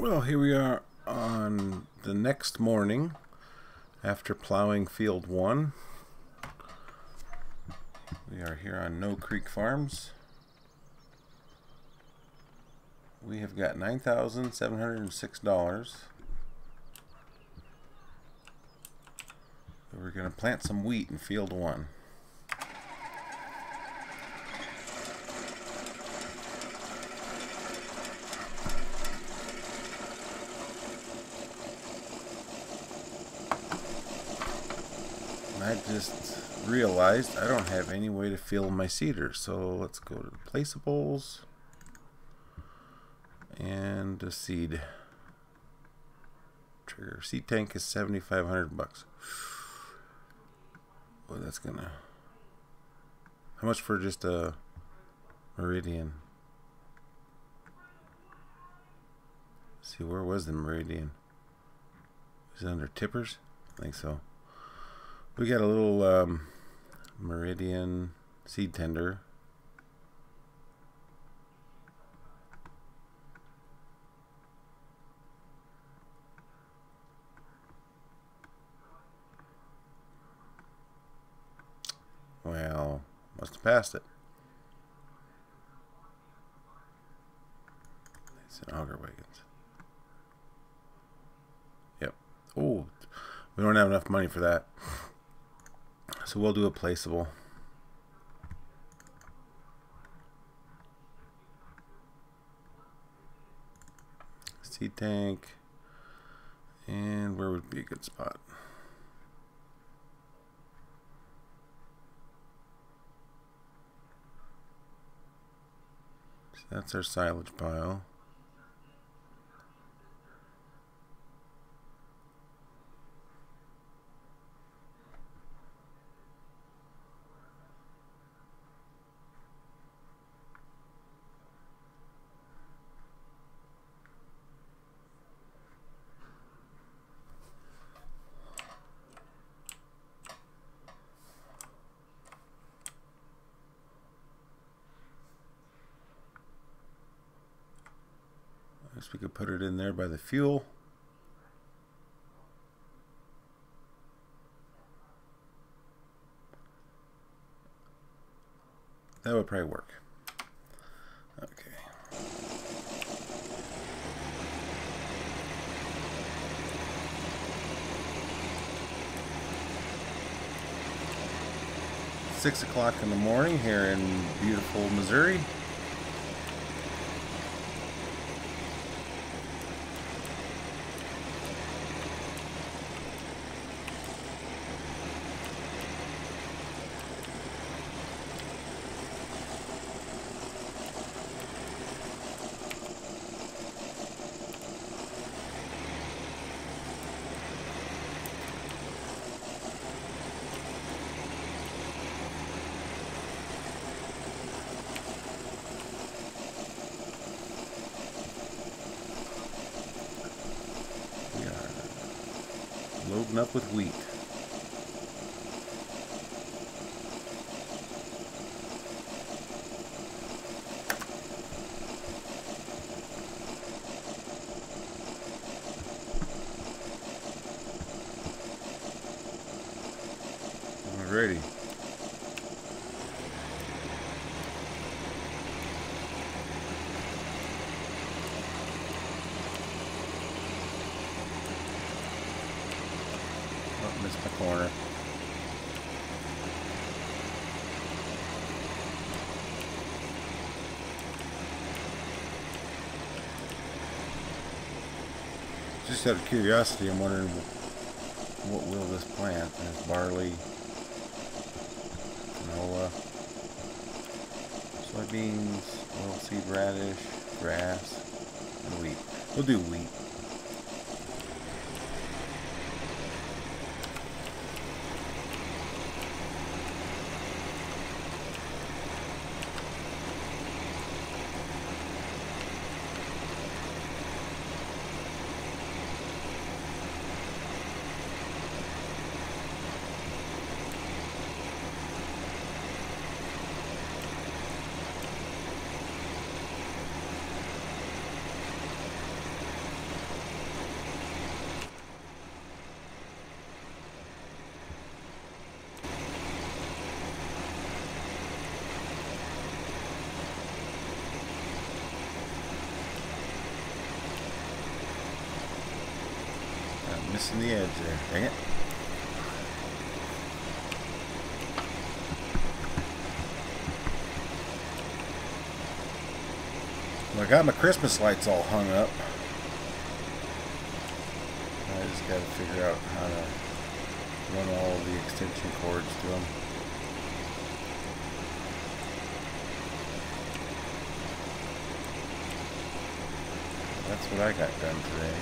Well, here we are on the next morning after plowing field 1. We are here on No Creek Farms. We have got $9,706. We're going to plant some wheat in field 1. I just realized I don't have any way to fill my seeder, so let's go to the placeables and the seed trigger. Seed tank is $7,500. Oh, that's gonna. How much for just a meridian? Let's see, where was the meridian? Is it under tippers? I think so. We got a little meridian seed tender. Well, must have passed it. It's an auger wagons. Yep. Oh, we don't have enough money for that. So we'll do a placeable. Seed tank. And where would be a good spot? So that's our silage pile. I guess we could put it in there by the fuel. That would probably work. Okay. It's 6 o'clock in the morning here in beautiful Missouri. Loading up with wheat. Alrighty. Missed my corner. Just out of curiosity, I'm wondering what will this plant? There's barley, canola, soybeans, oilseed radish, grass, and wheat. We'll do wheat. missing the edge there. Dang it. Well, I got my Christmas lights all hung up. I just got to figure out how to run all of the extension cords to them. That's what I got done today.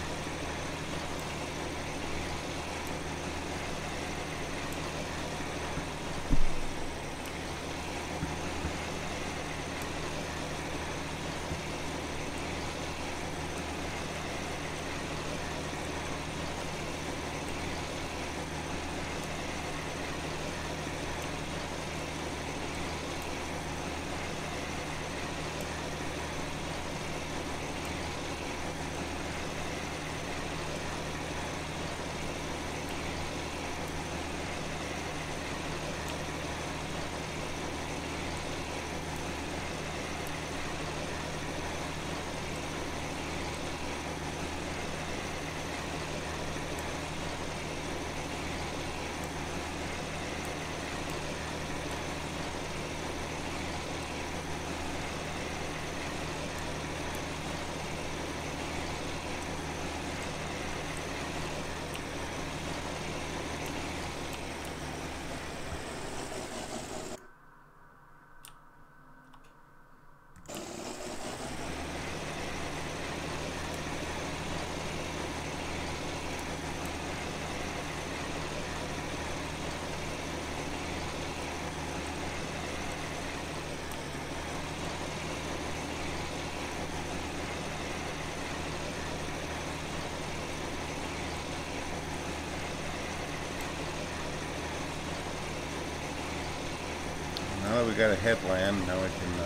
Now that we got a headland, now we can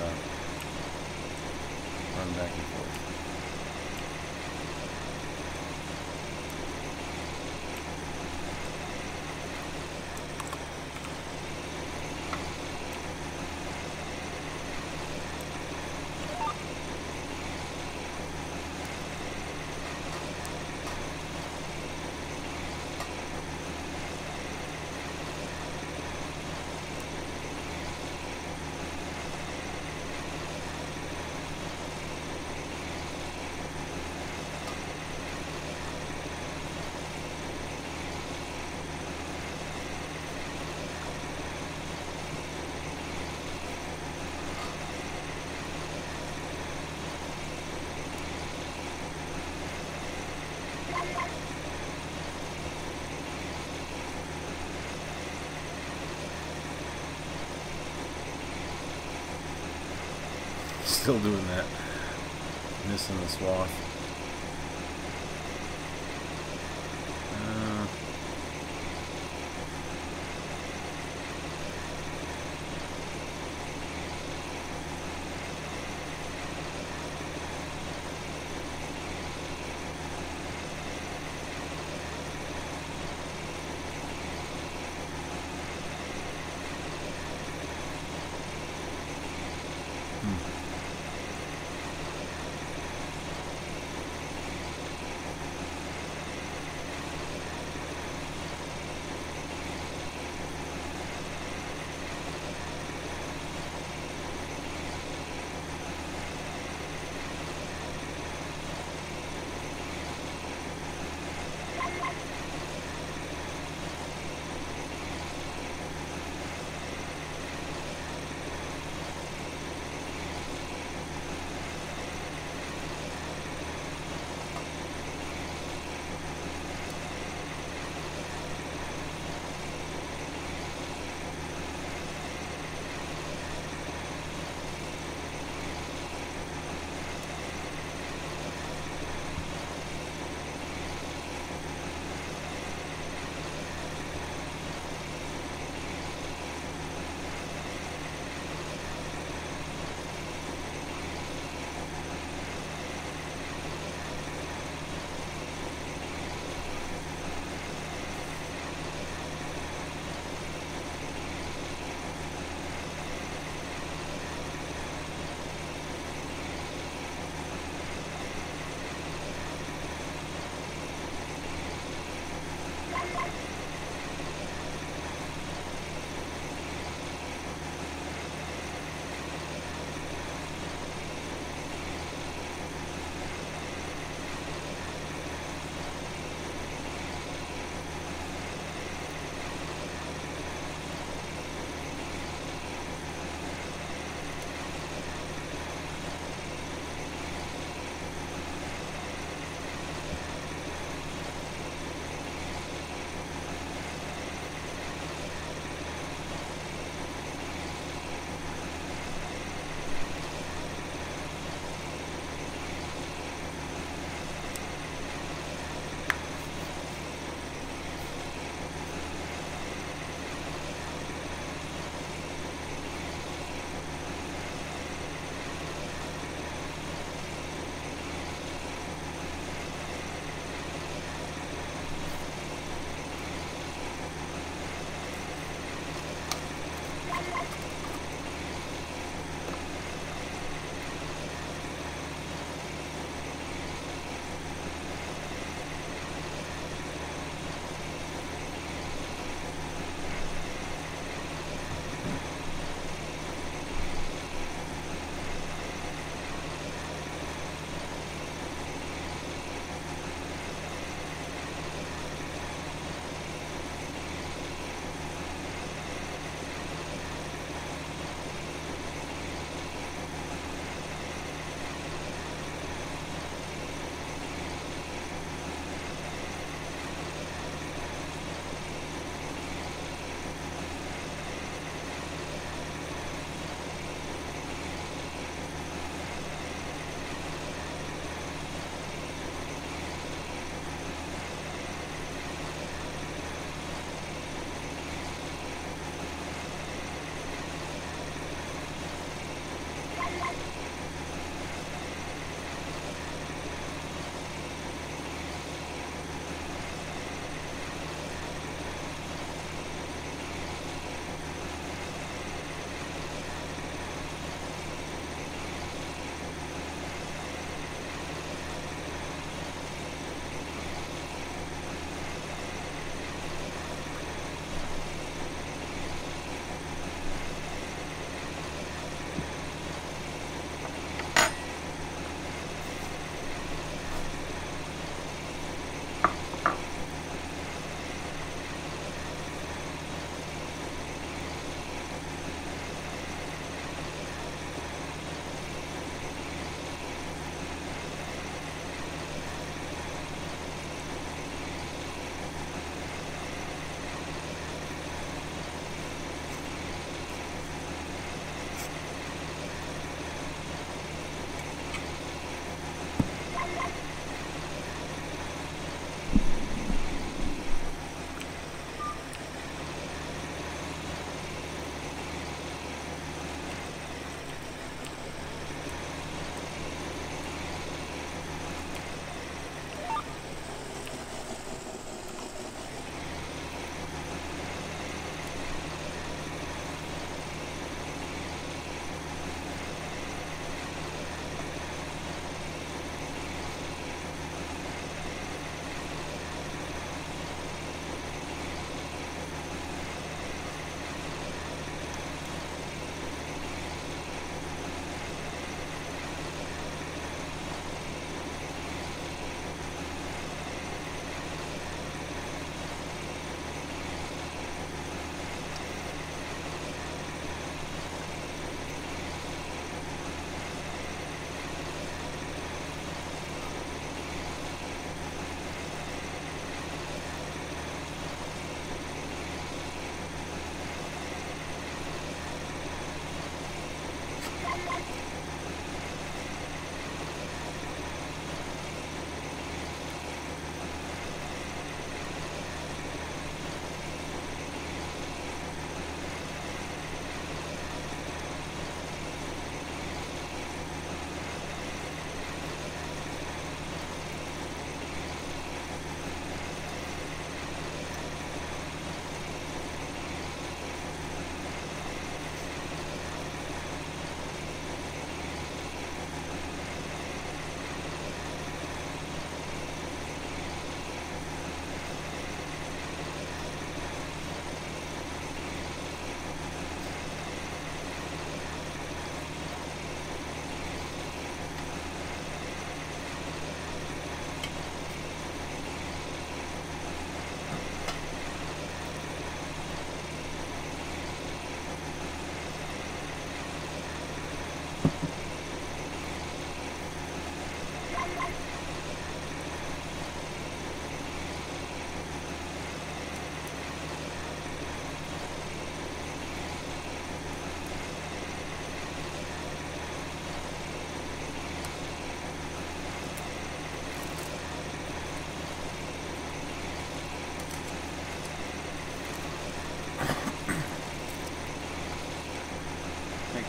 run back and forth. Still doing that. Missing the swath.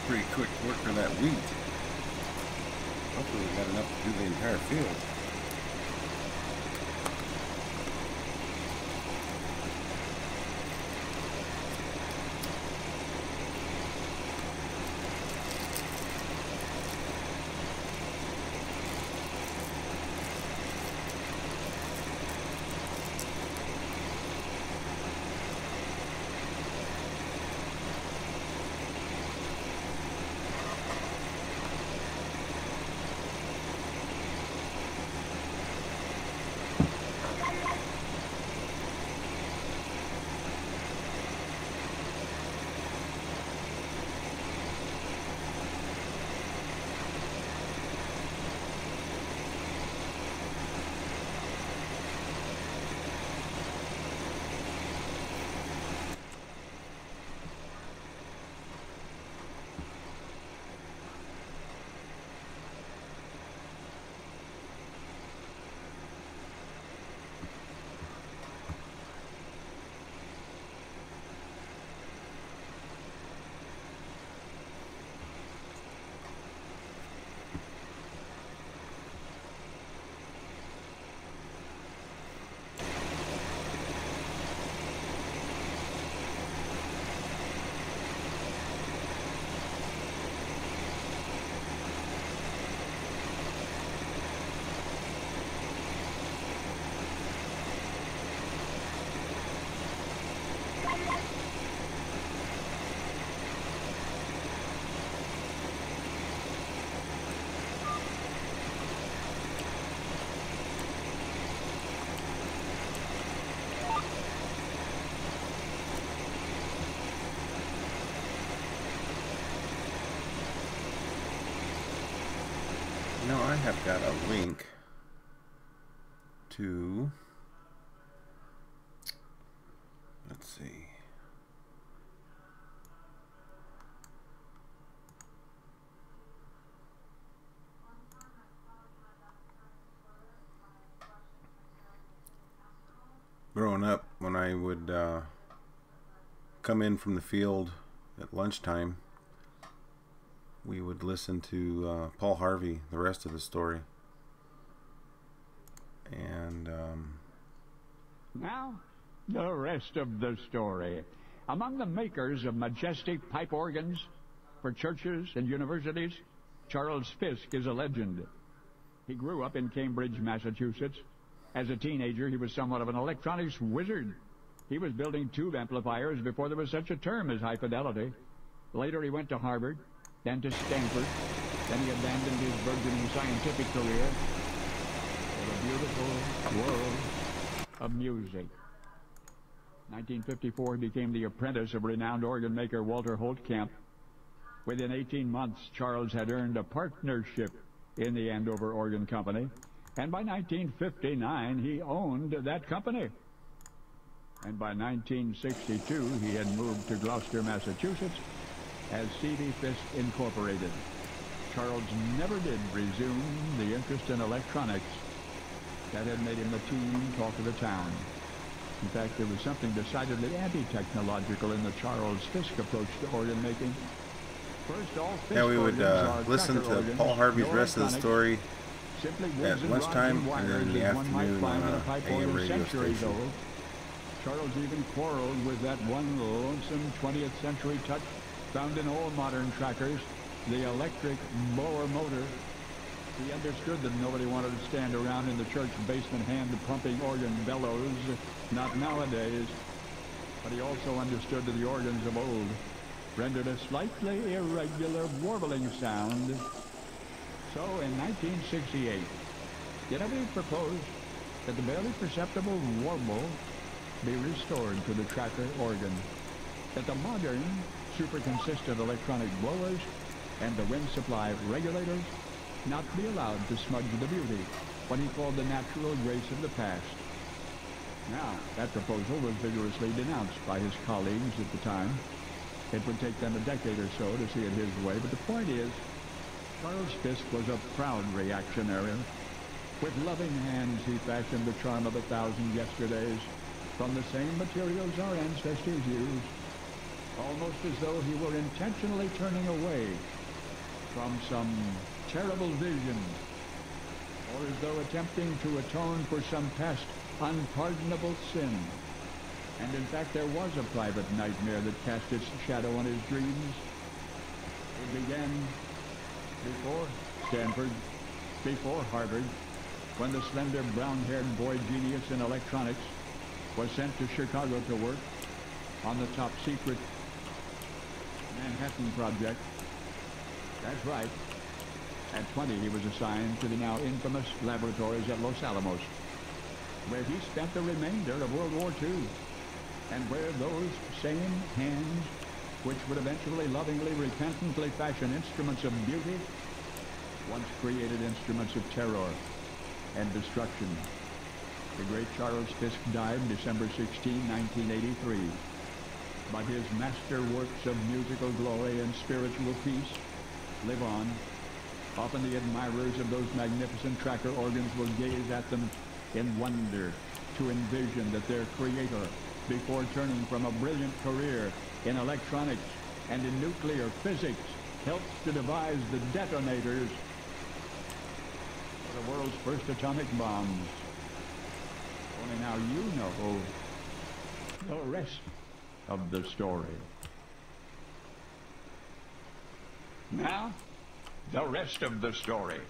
pretty quick work for that wheat. Hopefully we got enough to do the entire field. Now I have got a link to, let's see, growing up, when I would come in from the field at lunchtime, we would listen to Paul Harvey, the rest of the story. And now, the rest of the story. Among the makers of majestic pipe organs for churches and universities, Charles Fisk is a legend. He grew up in Cambridge, Massachusetts. As a teenager, he was somewhat of an electronics wizard. He was building tube amplifiers before there was such a term as high fidelity. Later, he went to Harvard, then to Stanford. Then he abandoned his burgeoning scientific career for the beautiful world of music. 1954, he became the apprentice of renowned organ maker Walter Holtkamp. Within 18 months, Charles had earned a partnership in the Andover Organ Company, and by 1959, he owned that company. And by 1962, he had moved to Gloucester, Massachusetts, as C.B. Fisk Incorporated. Charles never did resume the interest in electronics that had made him the teen talk of the town. In fact, there was something decidedly anti-technological in the Charles Fisk approach to organ making. First, all Fisk yeah, we would listen to organs, Paul Harvey's no rest of the story at lunchtime, and then in the afternoon on AM radio station. Old. Charles even quarreled with that one lonesome 20th century touch found in all modern trackers, the electric blower motor. He understood that nobody wanted to stand around in the church basement hand-pumping organ bellows, not nowadays. But he also understood that the organs of old rendered a slightly irregular warbling sound. So in 1968, Kennedy proposed that the barely perceptible warble be restored to the tracker organ, that the modern super-consistent electronic blowers and the wind supply regulators not be allowed to smudge the beauty, what he called the natural grace of the past. Now, that proposal was vigorously denounced by his colleagues at the time. It would take them a decade or so to see it his way, but the point is, Charles Fisk was a proud reactionary. With loving hands, he fashioned the charm of 1,000 yesterdays from the same materials our ancestors used. almost as though he were intentionally turning away from some terrible vision, or as though attempting to atone for some past unpardonable sin. And in fact, there was a private nightmare that cast its shadow on his dreams. It began before Stanford, before Harvard, when the slender brown-haired boy genius in electronics was sent to Chicago to work on the top-secret Manhattan Project. That's right. At 20, he was assigned to the now infamous laboratories at Los Alamos, where he spent the remainder of World War II, and where those same hands, which would eventually lovingly, repentantly fashion instruments of beauty, once created instruments of terror and destruction. The great Charles Fisk died December 16, 1983. But his master works of musical glory and spiritual peace live on. Often the admirers of those magnificent tracker organs will gaze at them in wonder to envision that their creator, before turning from a brilliant career in electronics and in nuclear physics, helped to devise the detonators for the world's first atomic bombs. Only now you know the rest of the story. Now, the rest of the story.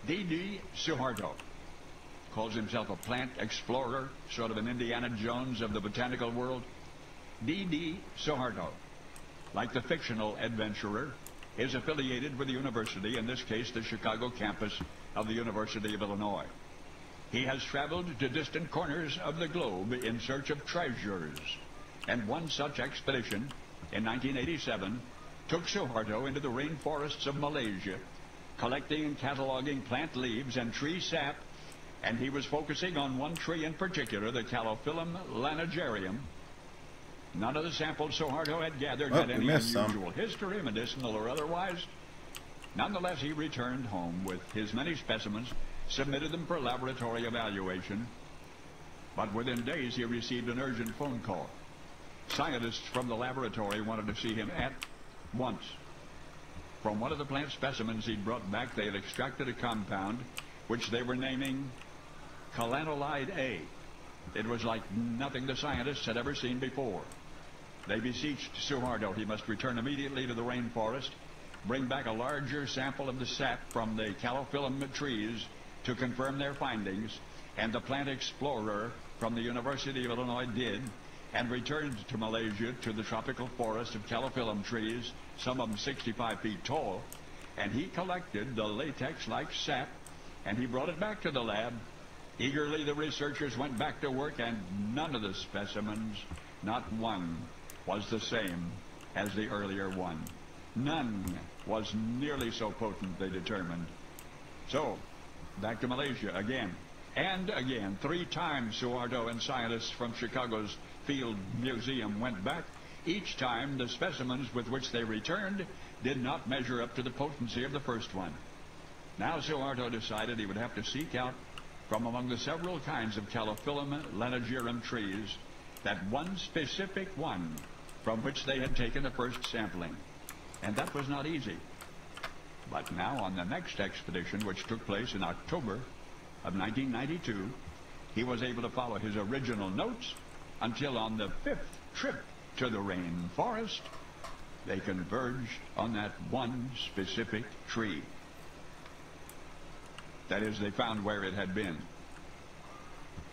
D.D. Suharto calls himself a plant explorer, sort of an Indiana Jones of the botanical world. D.D. Suharto, like the fictional adventurer, is affiliated with the university, in this case the Chicago campus of the University of Illinois. He has traveled to distant corners of the globe in search of treasures, and one such expedition in 1987 took Suharto into the rainforests of Malaysia, collecting and cataloging plant leaves and tree sap, and he was focusing on one tree in particular, the Calophyllum lanigerium. None of the samples Suharto had gathered had any unusual history, medicinal or otherwise. Nonetheless, he returned home with his many specimens, submitted them for laboratory evaluation, but within days he received an urgent phone call. Scientists from the laboratory wanted to see him at once. From one of the plant specimens he'd brought back, they had extracted a compound which they were naming Calanolide A. It was like nothing the scientists had ever seen before. They beseeched Suharto he must return immediately to the rainforest, bring back a larger sample of the sap from the Calophyllum trees to confirm their findings, and the plant explorer from the University of Illinois did, and returned to Malaysia to the tropical forest of Calophyllum trees, some of them 65 feet tall, and he collected the latex-like sap, and he brought it back to the lab. Eagerly the researchers went back to work, and none of the specimens, not one, was the same as the earlier one. None was nearly so potent, they determined. So, back to Malaysia again, and again. 3 times Suharto and scientists from Chicago's Field Museum went back. Each time, the specimens with which they returned did not measure up to the potency of the first one. Now Suharto decided he would have to seek out, from among the several kinds of Calophyllum lanigerium trees, that one specific one from which they had taken the first sampling. And that was not easy. But now, on the next expedition, which took place in October of 1992, he was able to follow his original notes until on the 5th trip to the rainforest, they converged on that one specific tree. That is, they found where it had been.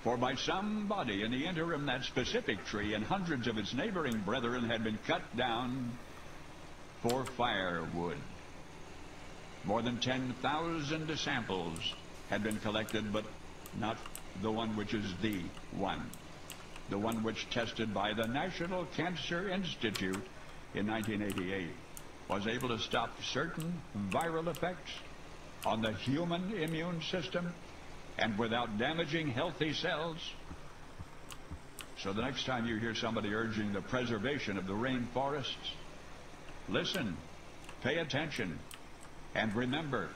For by somebody in the interim, that specific tree and hundreds of its neighboring brethren had been cut down for firewood. More than 10,000 samples had been collected, but not the one which is the one. The one which, tested by the National Cancer Institute in 1988, was able to stop certain viral effects on the human immune system and without damaging healthy cells. So the next time you hear somebody urging the preservation of the rainforests, listen, pay attention, and remember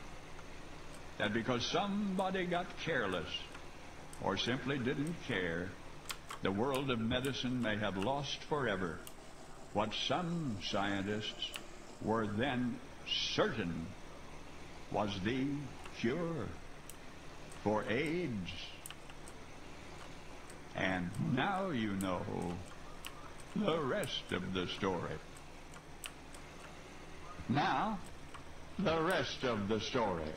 that because somebody got careless or simply didn't care, the world of medicine may have lost forever what some scientists were then certain was the cure for AIDS. And now you know the rest of the story. Now, the rest of the story.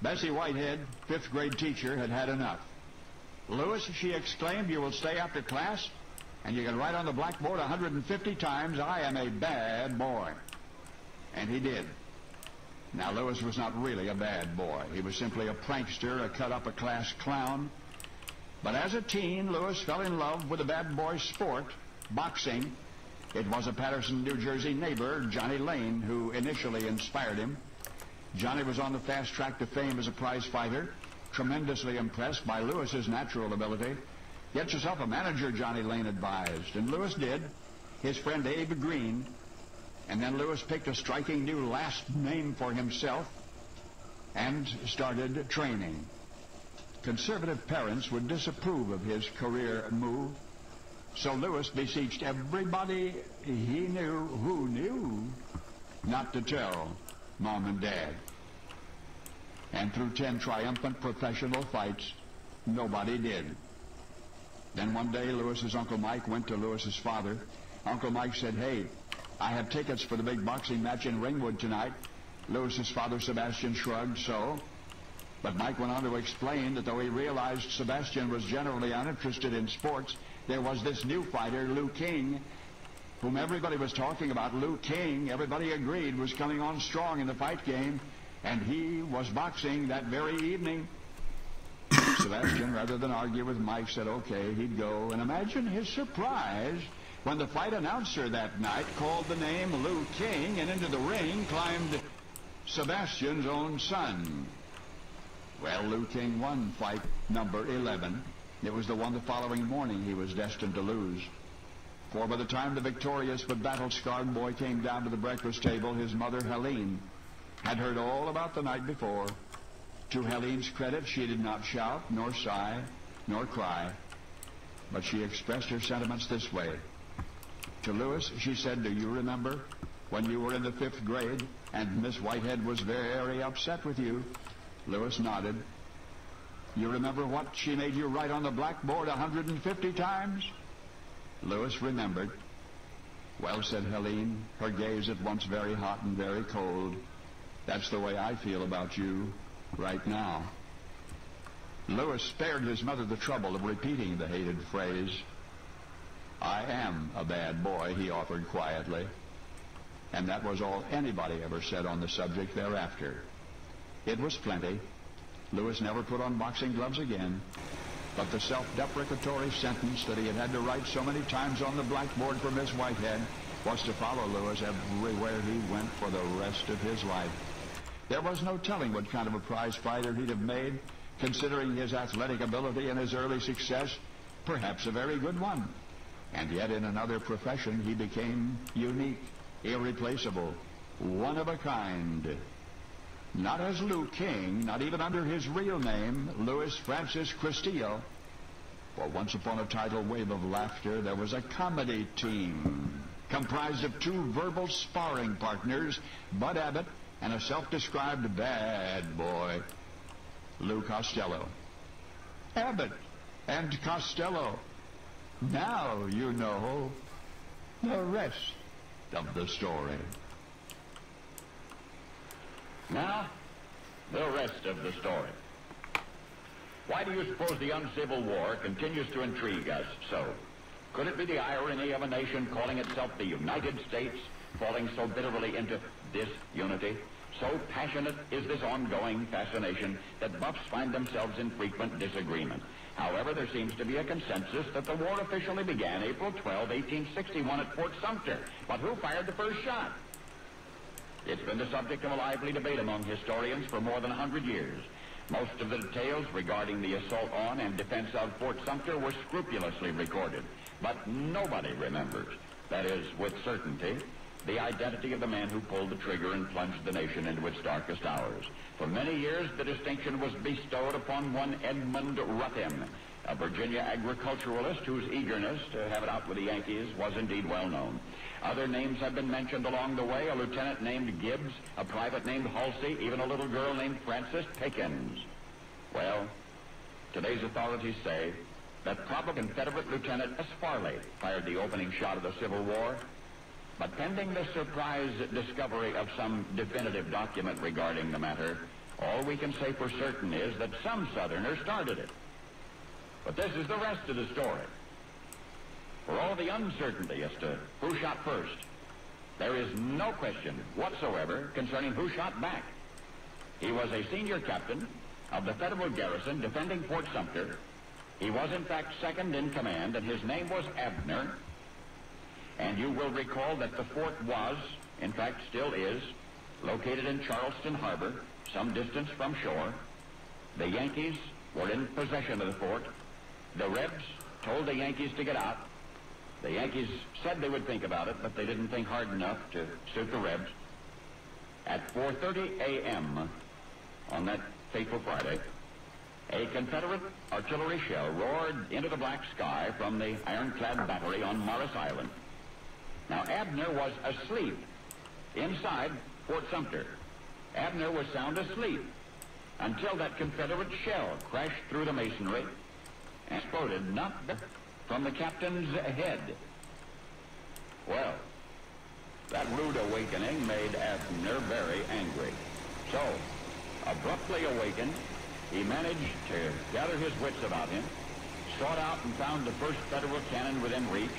Bessie Whitehead, 5th grade teacher, had had enough. "Lewis," she exclaimed, "you will stay after class, and you can write on the blackboard 150 times, 'I am a bad boy.'" And he did. Now, Lewis was not really a bad boy. He was simply a prankster, a cut-up-a-class clown. But as a teen, Lewis fell in love with a bad boy sport, boxing. It was a Patterson, New Jersey neighbor, Johnny Lane, who initially inspired him. Johnny was on the fast track to fame as a prize fighter, tremendously impressed by Lewis's natural ability. "Get yourself a manager," Johnny Lane advised, and Lewis did, his friend Abe Green. And then Lewis picked a striking new last name for himself and started training. Conservative parents would disapprove of his career move, so Lewis beseeched everybody he knew who knew not to tell Mom and Dad. And through 10 triumphant professional fights, nobody did. Then one day, Lewis's Uncle Mike went to Lewis's father. Uncle Mike said, "Hey, I have tickets for the big boxing match in Ringwood tonight." Lewis's father, Sebastian, shrugged, "So?" But Mike went on to explain that though he realized Sebastian was generally uninterested in sports, there was this new fighter, Lou King, whom everybody was talking about. Lou King, everybody agreed, was coming on strong in the fight game, and he was boxing that very evening. Sebastian, rather than argue with Mike, said okay, he'd go. And imagine his surprise when the fight announcer that night called the name Lou King, and into the ring climbed Sebastian's own son. Well, Lou King won fight number 11. It was the one the following morning he was destined to lose. For by the time the victorious but battle-scarred boy came down to the breakfast table, his mother, Helene, had heard all about the night before. To Helene's credit, she did not shout, nor sigh, nor cry, but she expressed her sentiments this way. To Lewis, she said, "Do you remember when you were in the 5th grade and Miss Whitehead was very upset with you?" Lewis nodded. "You remember what she made you write on the blackboard 150 times? Lewis remembered. "Well," said Helene, her gaze at once very hot and very cold, "that's the way I feel about you right now." Lewis spared his mother the trouble of repeating the hated phrase. "I am a bad boy," he offered quietly. And that was all anybody ever said on the subject thereafter. It was plenty. Lewis never put on boxing gloves again. But the self-deprecatory sentence that he had to write so many times on the blackboard for Miss Whitehead was to follow Lewis everywhere he went for the rest of his life. There was no telling what kind of a prize fighter he'd have made, considering his athletic ability and his early success, perhaps a very good one. And yet in another profession he became unique, irreplaceable, one of a kind. Not as Lou King, not even under his real name, Louis Francis Castillo. For once upon a tidal wave of laughter, there was a comedy team comprised of 2 verbal sparring partners, Bud Abbott and a self-described bad boy, Lou Costello. Abbott and Costello. Now you know the rest of the story. Now, the rest of the story. Why do you suppose the uncivil war continues to intrigue us so? Could it be the irony of a nation calling itself the United States falling so bitterly into disunity? So passionate is this ongoing fascination that buffs find themselves in frequent disagreement. However, there seems to be a consensus that the war officially began April 12, 1861 at Fort Sumter. But who fired the first shot? It's been the subject of a lively debate among historians for more than 100 years. Most of the details regarding the assault on and defense of Fort Sumter were scrupulously recorded, but nobody remembers, that is, with certainty, the identity of the man who pulled the trigger and plunged the nation into its darkest hours. For many years, the distinction was bestowed upon one Edmund Ruthyn, a Virginia agriculturalist whose eagerness to have it out with the Yankees was indeed well known. Other names have been mentioned along the way, a lieutenant named Gibbs, a private named Halsey, even a little girl named Frances Pickens. Well, today's authorities say that probably Confederate Lieutenant S. Farley fired the opening shot of the Civil War, but pending the surprise discovery of some definitive document regarding the matter, all we can say for certain is that some Southerners started it. But this is the rest of the story. For all the uncertainty as to who shot first, there is no question whatsoever concerning who shot back. He was a senior captain of the Federal garrison defending Fort Sumter. He was, in fact, second in command, and his name was Abner. And you will recall that the fort was, in fact, still is, located in Charleston Harbor, some distance from shore. The Yankees were in possession of the fort. The Rebs told the Yankees to get out. The Yankees said they would think about it, but they didn't think hard enough to suit the Rebs. At 4:30 a.m. on that fateful Friday, a Confederate artillery shell roared into the black sky from the ironclad battery on Morris Island. Now, Abner was asleep inside Fort Sumter. Abner was sound asleep until that Confederate shell crashed through the masonry and exploded not from the captain's head. Well, that rude awakening made Abner very angry. So, abruptly awakened, he managed to gather his wits about him, sought out and found the first Federal cannon within reach.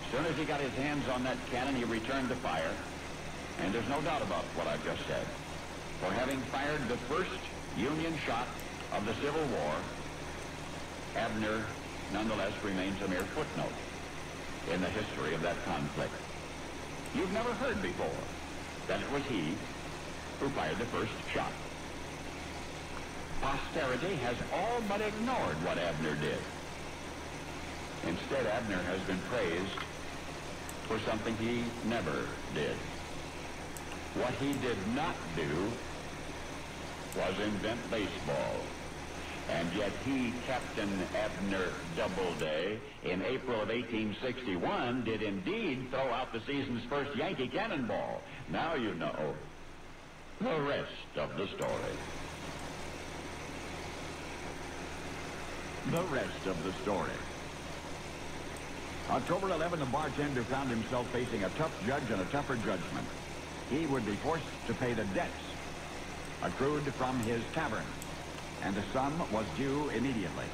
As soon as he got his hands on that cannon, he returned the fire. And there's no doubt about what I've just said. For having fired the first Union shot of the Civil War, Abner nonetheless remains a mere footnote in the history of that conflict. You've never heard before that it was he who fired the first shot. Posterity has all but ignored what Abner did. Instead, Abner has been praised for something he never did. What he did not do was invent baseball. And yet he, Captain Abner Doubleday, in April of 1861, did indeed throw out the season's first Yankee cannonball. Now you know the rest of the story. The rest of the story. October 11, the bartender found himself facing a tough judge and a tougher judgment. He would be forced to pay the debts accrued from his tavern, and the sum was due immediately.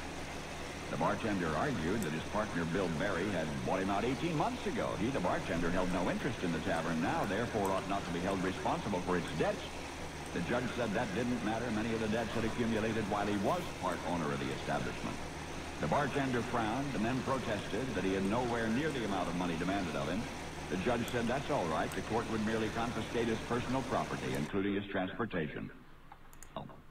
The bartender argued that his partner, Bill Berry, had bought him out 18 months ago. He, the bartender, held no interest in the tavern now, therefore ought not to be held responsible for its debts. The judge said that didn't matter. Many of the debts had accumulated while he was part owner of the establishment. The bartender frowned and then protested that he had nowhere near the amount of money demanded of him. The judge said that's all right. The court would merely confiscate his personal property, including his transportation.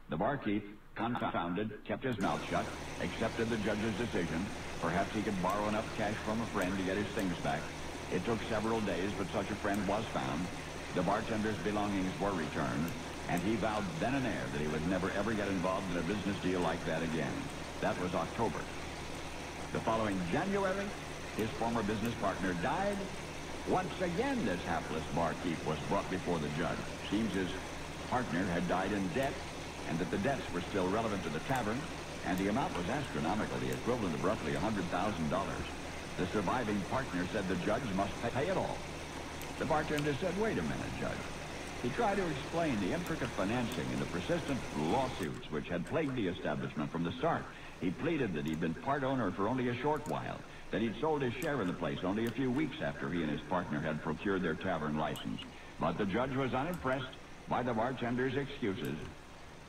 The barkeep, confounded, kept his mouth shut, accepted the judge's decision. Perhaps he could borrow enough cash from a friend to get his things back. It took several days, but such a friend was found. The bartender's belongings were returned, and he vowed then and there that he would never ever get involved in a business deal like that again. That was October. The following January, his former business partner died. Once again, this hapless barkeep was brought before the judge. Seems his partner had died in debt, and that the debts were still relevant to the tavern, and the amount was astronomical, the equivalent of roughly $100,000. The surviving partner said the judge must pay it all. The bartender said, wait a minute, Judge. He tried to explain the intricate financing and the persistent lawsuits which had plagued the establishment from the start. He pleaded that he'd been part owner for only a short while, that he'd sold his share in the place only a few weeks after he and his partner had procured their tavern license. But the judge was unimpressed by the bartender's excuses.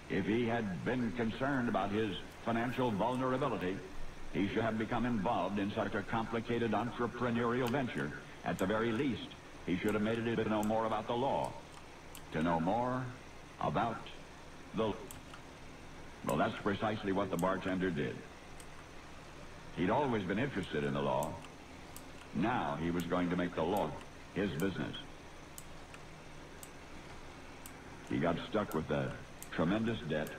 If he had been concerned about his financial vulnerability, he should have become involved in such a complicated entrepreneurial venture. At the very least, he should have made it to know more about the law. To know more about the... Well, that's precisely what the bartender did. He'd always been interested in the law. Now he was going to make the law his business. He got stuck with a tremendous debt,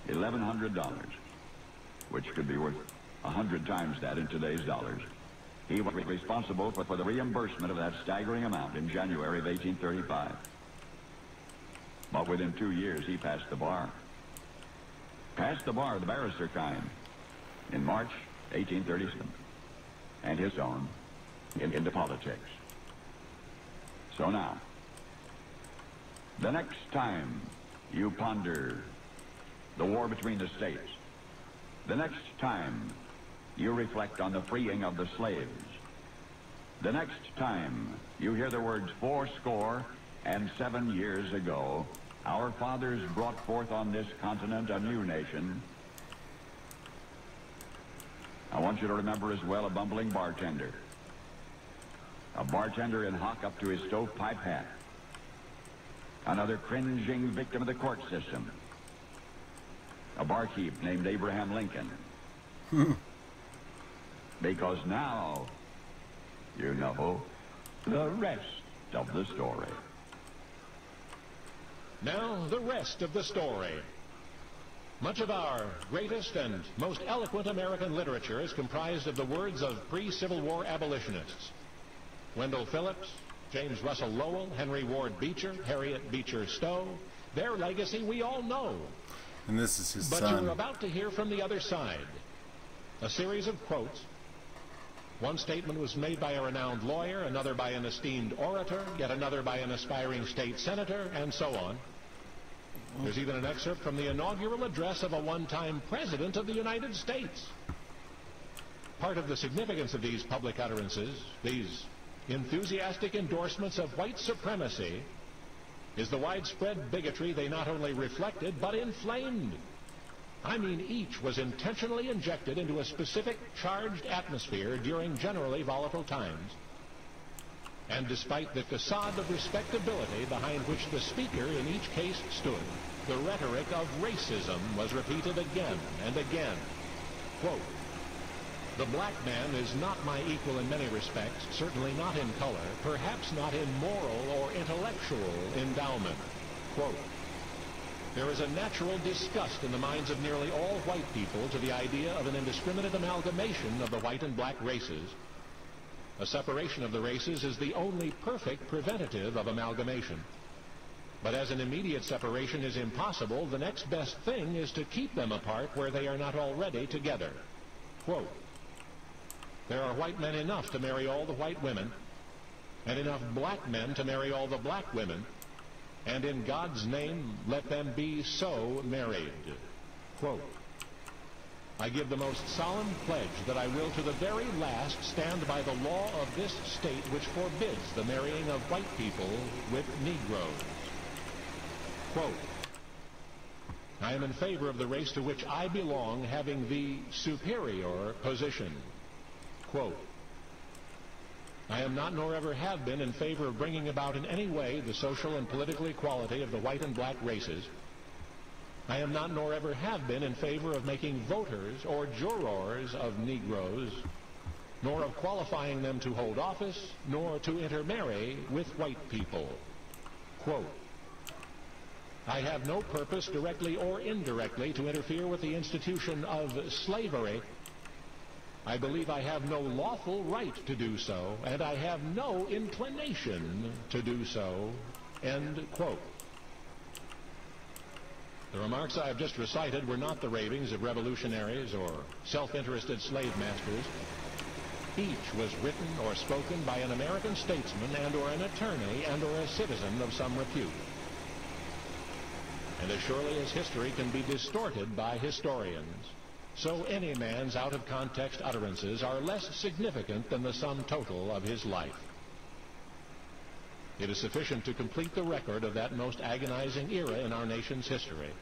$1,100, which could be worth 100 times that in today's dollars. He was responsible for the reimbursement of that staggering amount in January of 1835. But within 2 years, he passed the bar. Passed the bar, the barrister kind, in March 1837, and his own into politics. So now, the next time you ponder the war between the states, the next time you reflect on the freeing of the slaves, the next time you hear the words 87 years ago, our fathers brought forth on this continent a new nation, I want you to remember as well a bumbling bartender. A bartender in hock up to his stovepipe hat. Another cringing victim of the court system. A barkeep named Abraham Lincoln. Because now, you know the rest of the story. Now, the rest of the story. Much of our greatest and most eloquent American literature is comprised of the words of pre-Civil War abolitionists. Wendell Phillips, James Russell Lowell, Henry Ward Beecher, Harriet Beecher Stowe. Their legacy we all know. And this is his son. son. But you're about to hear from the other side. A series of quotes. One statement was made by a renowned lawyer, another by an esteemed orator, yet another by an aspiring state senator, and so on. There's even an excerpt from the inaugural address of a one-time president of the United States. Part of the significance of these public utterances, these enthusiastic endorsements of white supremacy, is the widespread bigotry they not only reflected, but inflamed. I mean, each was intentionally injected into a specific charged atmosphere during generally volatile times. And despite the facade of respectability behind which the speaker in each case stood, the rhetoric of racism was repeated again and again. Quote, "The black man is not my equal in many respects, certainly not in color, perhaps not in moral or intellectual endowment." Quote, "There is a natural disgust in the minds of nearly all white people to the idea of an indiscriminate amalgamation of the white and black races. A separation of the races is the only perfect preventative of amalgamation. But as an immediate separation is impossible, the next best thing is to keep them apart where they are not already together." Quote, "There are white men enough to marry all the white women, and enough black men to marry all the black women, and in God's name, let them be so married." Quote, "I give the most solemn pledge that I will to the very last stand by the law of this state which forbids the marrying of white people with Negroes." Quote, "I am in favor of the race to which I belong having the superior position." Quote, "I am not nor ever have been in favor of bringing about in any way the social and political equality of the white and black races. I am not nor ever have been in favor of making voters or jurors of Negroes, nor of qualifying them to hold office, nor to intermarry with white people." Quote, "I have no purpose, directly or indirectly, to interfere with the institution of slavery. I believe I have no lawful right to do so, and I have no inclination to do so." End quote. The remarks I have just recited were not the ravings of revolutionaries or self-interested slave masters. Each was written or spoken by an American statesman and or an attorney and or a citizen of some repute. And as surely as history can be distorted by historians, so any man's out-of-context utterances are less significant than the sum total of his life. It is sufficient to complete the record of that most agonizing era in our nation's history,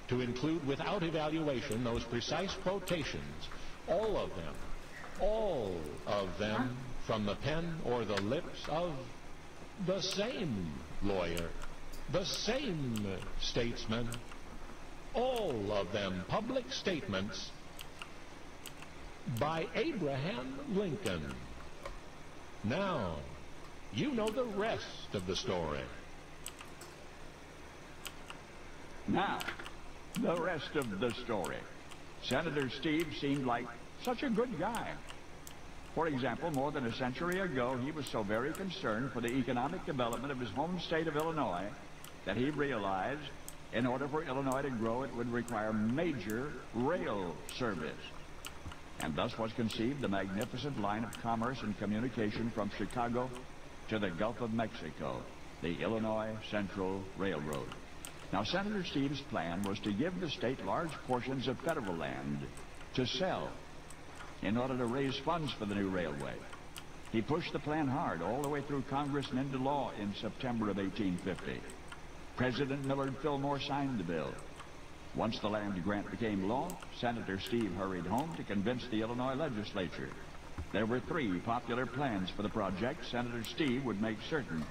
to include without evaluation those precise quotations, all of them from the pen or the lips of the same lawyer, the same statesman, all of them public statements by Abraham Lincoln. Now, you know the rest of the story. Now, the rest of the story. Senator Steve seemed like such a good guy. For example, more than a century ago, he was so very concerned for the economic development of his home state of Illinois that he realized in order for Illinois to grow, it would require major rail service. And thus was conceived the magnificent line of commerce and communication from Chicago to the Gulf of Mexico, the Illinois Central Railroad. Now, Senator Steve's plan was to give the state large portions of federal land to sell in order to raise funds for the new railway. He pushed the plan hard all the way through Congress and into law in September of 1850. President Millard Fillmore signed the bill. Once the land grant became law, Senator Steve hurried home to convince the Illinois legislature. There were 3 popular plans for the project. Senator Steve would make certain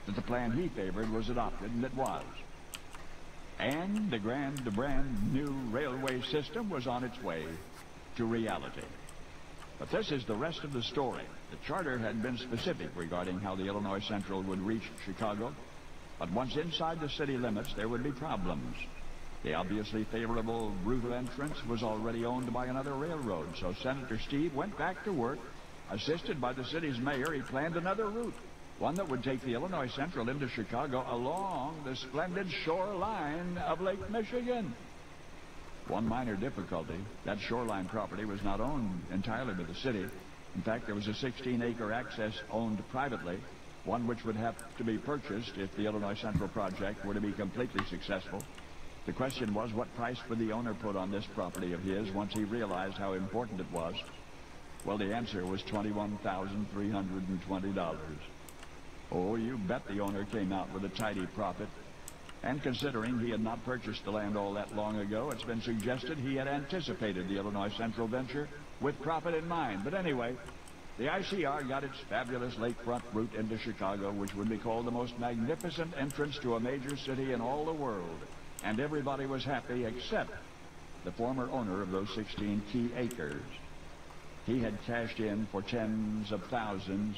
that the plan he favored was adopted, and it was. And the brand new railway system was on its way to reality. But this is the rest of the story. The charter had been specific regarding how the Illinois Central would reach Chicago, but once inside the city limits, there would be problems. The obviously favorable route of entrance was already owned by another railroad, so Senator Steve went back to work. Assisted by the city's mayor, he planned another route, one that would take the Illinois Central into Chicago along the splendid shoreline of Lake Michigan. One minor difficulty: that shoreline property was not owned entirely by the city. In fact, there was a 16-acre access owned privately, one which would have to be purchased if the Illinois Central project were to be completely successful. The question was, what price would the owner put on this property of his once he realized how important it was? Well, the answer was $21,320. Oh, you bet the owner came out with a tidy profit. And considering he had not purchased the land all that long ago, it's been suggested he had anticipated the Illinois Central venture with profit in mind. But anyway, the ICR got its fabulous lakefront route into Chicago, which would be called the most magnificent entrance to a major city in all the world. And everybody was happy except the former owner of those 16 key acres. He had cashed in for tens of thousands.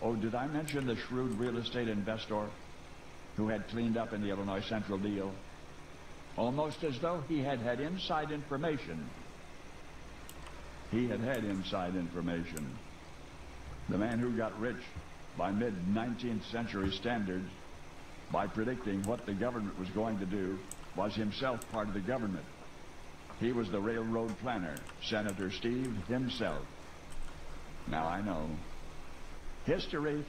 Oh, did I mention the shrewd real estate investor who had cleaned up in the Illinois Central deal? Almost as though he had had inside information. He had had inside information. The man who got rich by mid-19th century standards by predicting what the government was going to do was himself part of the government. He was the railroad planner, Senator Steve himself. Now I know. History,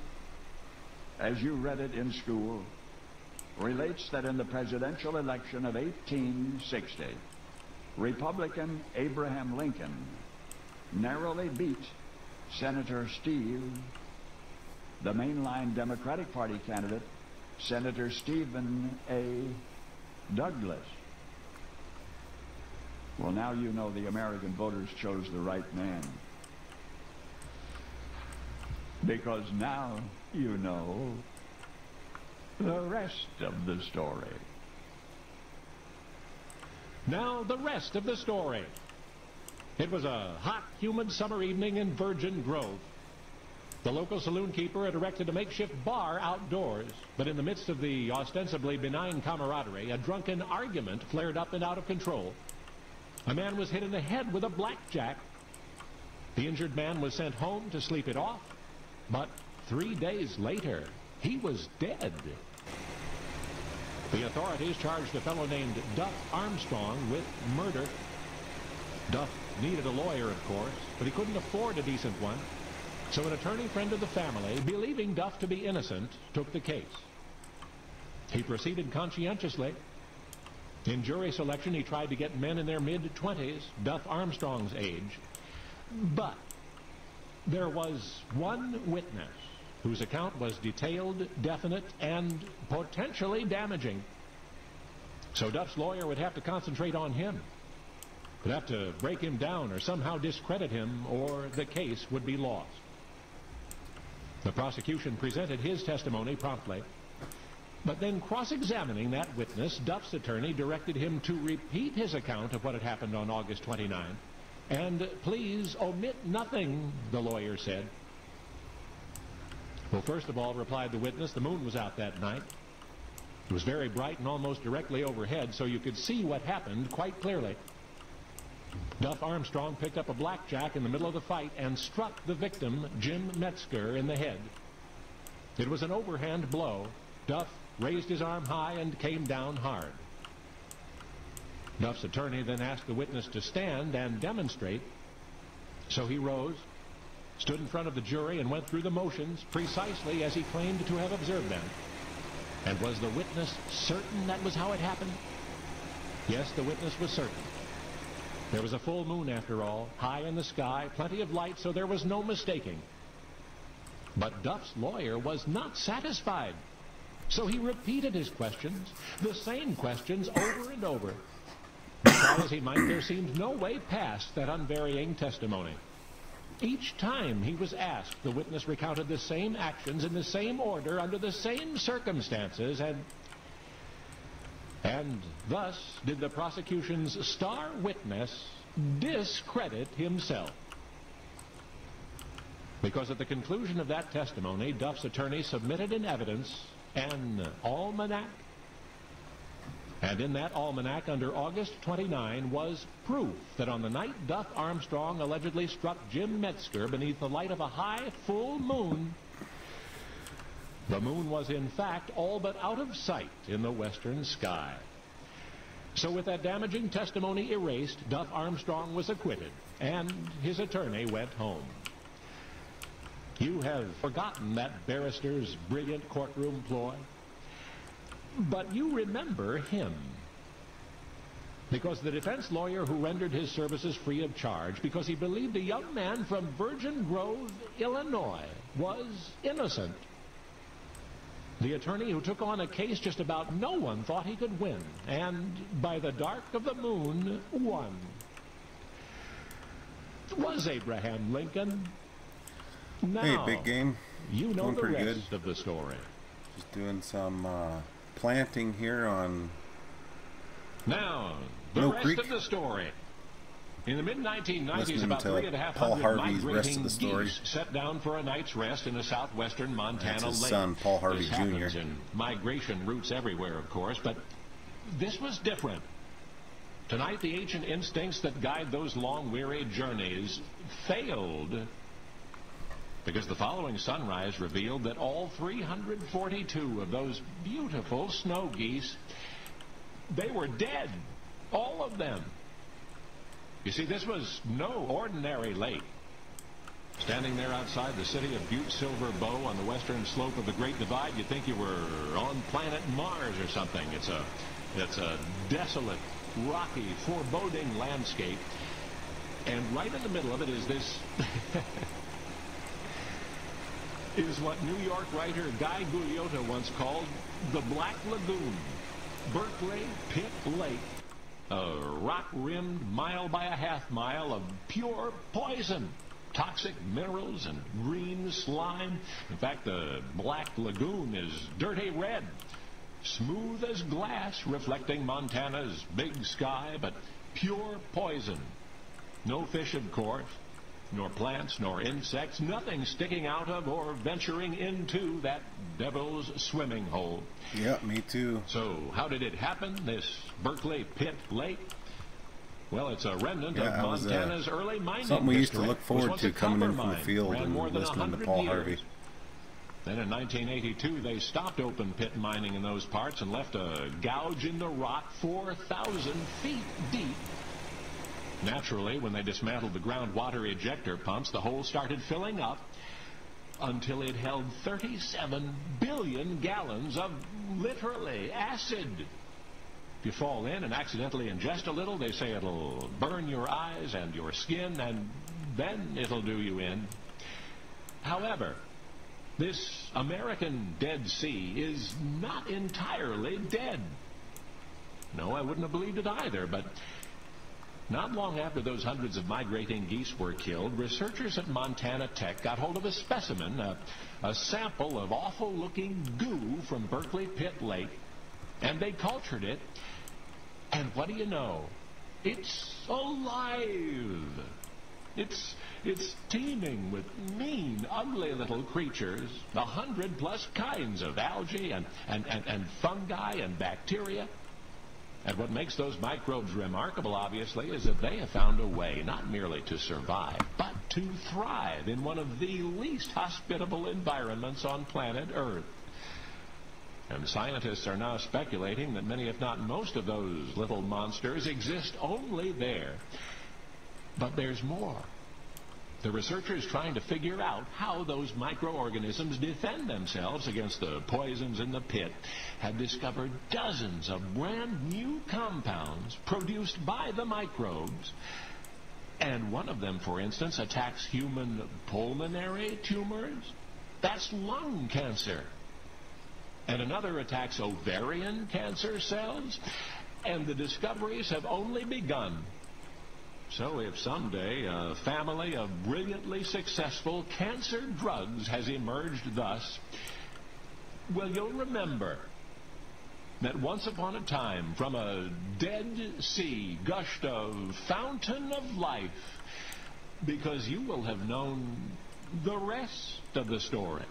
as you read it in school, relates that in the presidential election of 1860, Republican Abraham Lincoln narrowly beat Senator Steve, the mainline Democratic Party candidate, Senator Stephen A. Douglas. Well, now you know the American voters chose the right man. Because now you know the rest of the story. Now, the rest of the story. It was a hot, humid summer evening in Virgin Grove. The local saloon keeper had erected a makeshift bar outdoors, but in the midst of the ostensibly benign camaraderie, a drunken argument flared up and out of control. A man was hit in the head with a blackjack. The injured man was sent home to sleep it off, but 3 days later, he was dead. The authorities charged a fellow named Duff Armstrong with murder. Duff needed a lawyer, of course, but he couldn't afford a decent one. So an attorney friend of the family, believing Duff to be innocent, took the case. He proceeded conscientiously. In jury selection, he tried to get men in their mid-20s, Duff Armstrong's age. But there was one witness whose account was detailed, definite, and potentially damaging. So Duff's lawyer would have to concentrate on him. Would have to break him down or somehow discredit him, or the case would be lost. The prosecution presented his testimony promptly. But then, cross-examining that witness, Duff's attorney directed him to repeat his account of what had happened on August 29. And please omit nothing, the lawyer said. Well, first of all, replied the witness, the moon was out that night. It was very bright and almost directly overhead, so you could see what happened quite clearly. Duff Armstrong picked up a blackjack in the middle of the fight and struck the victim, Jim Metzger, in the head. It was an overhand blow. Duff raised his arm high and came down hard. Duff's attorney then asked the witness to stand and demonstrate. So he rose, stood in front of the jury, and went through the motions precisely as he claimed to have observed them. And was the witness certain that was how it happened? Yes, the witness was certain. There was a full moon, after all, high in the sky, plenty of light, so there was no mistaking. But Duff's lawyer was not satisfied. So he repeated his questions, the same questions over and over. Try as he might, there seemed no way past that unvarying testimony. Each time he was asked, the witness recounted the same actions in the same order under the same circumstances, and thus did the prosecution's star witness discredit himself. Because at the conclusion of that testimony, Duff's attorney submitted in evidence an almanac. And in that almanac, under August 29, was proof that on the night Duff Armstrong allegedly struck Jim Metzger beneath the light of a high, full moon, the moon was in fact all but out of sight in the western sky. So with that damaging testimony erased, Duff Armstrong was acquitted, and his attorney went home. You have forgotten that barrister's brilliant courtroom ploy, but you remember him. Because the defense lawyer who rendered his services free of charge because he believed a young man from Virgin Grove, Illinois, was innocent. The attorney who took on a case just about no one thought he could win, and by the dark of the moon, won. Was Abraham Lincoln. Now, hey, big game. You know Doing the pretty rest good. of the story. Just doing some planting here on Now, the Mill rest Creek. of the story. In the mid-1990s, Listening about to 3,500 Paul Harvey's migrating rest of the story. geese set down for a night's rest in a southwestern Montana That's his lake. son, Paul Harvey This Jr. happens in migration routes everywhere, of course, but this was different. Tonight, the ancient instincts that guide those long, weary journeys failed, because the following sunrise revealed that all 342 of those beautiful snow geese, they were dead. All of them. You see, this was no ordinary lake. Standing there outside the city of Butte Silver Bow on the western slope of the Great Divide, you'd think you were on planet Mars or something. It's a desolate, rocky, foreboding landscape. And right in the middle of it is this... is what New York writer Guy Gugliotta once called the Black Lagoon. Berkeley Pit Lake. A rock-rimmed mile by a half mile of pure poison. Toxic minerals and green slime. In fact, the Black Lagoon is dirty red. Smooth as glass, reflecting Montana's big sky, but pure poison. No fish, of course, nor plants, nor insects, nothing sticking out of or venturing into that devil's swimming hole. Yeah, me too. So, how did it happen, this Berkeley Pit Lake? Well, it's a remnant of Montana's early mining something we used to district. look forward to coming in from the field and listening to Paul Harvey. Then in 1982, they stopped open pit mining in those parts and left a gouge in the rock 4,000 feet deep. Naturally, when they dismantled the groundwater ejector pumps, the hole started filling up until it held 37 billion gallons of literally acid. If you fall in and accidentally ingest a little, they say it'll burn your eyes and your skin, and then it'll do you in. However, this American Dead Sea is not entirely dead. No, I wouldn't have believed it either, but not long after those hundreds of migrating geese were killed, researchers at Montana Tech got hold of a specimen, a sample of awful-looking goo from Berkeley Pit Lake, and they cultured it, and what do you know? It's alive! It's teeming with mean, ugly little creatures, 100+ kinds of algae and fungi and bacteria. And what makes those microbes remarkable, obviously, is that they have found a way not merely to survive, but to thrive in one of the least hospitable environments on planet Earth. And scientists are now speculating that many, if not most, of those little monsters exist only there. But there's more. The researchers trying to figure out how those microorganisms defend themselves against the poisons in the pit have discovered dozens of brand new compounds produced by the microbes. And one of them, for instance, attacks human pulmonary tumors. That's lung cancer. And another attacks ovarian cancer cells. And the discoveries have only begun. So if someday a family of brilliantly successful cancer drugs has emerged thus, well, you'll remember that once upon a time, from a dead sea gushed a fountain of life, because you will have known the rest of the story.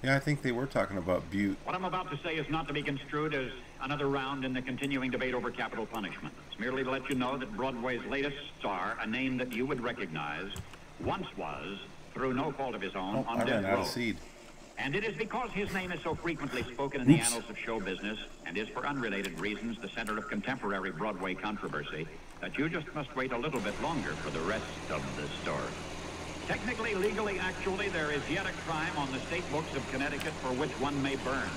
Yeah, I think they were talking about Butte. What I'm about to say is not to be construed as another round in the continuing debate over capital punishment. It's merely to let you know that Broadway's latest star, a name that you would recognize, once was, through no fault of his own, on death row. Seed. And it is because his name is so frequently spoken in the annals of show business, and is for unrelated reasons the center of contemporary Broadway controversy, that you just must wait a little bit longer for the rest of the story. Technically, legally, actually, there is yet a crime on the state books of Connecticut for which one may burn.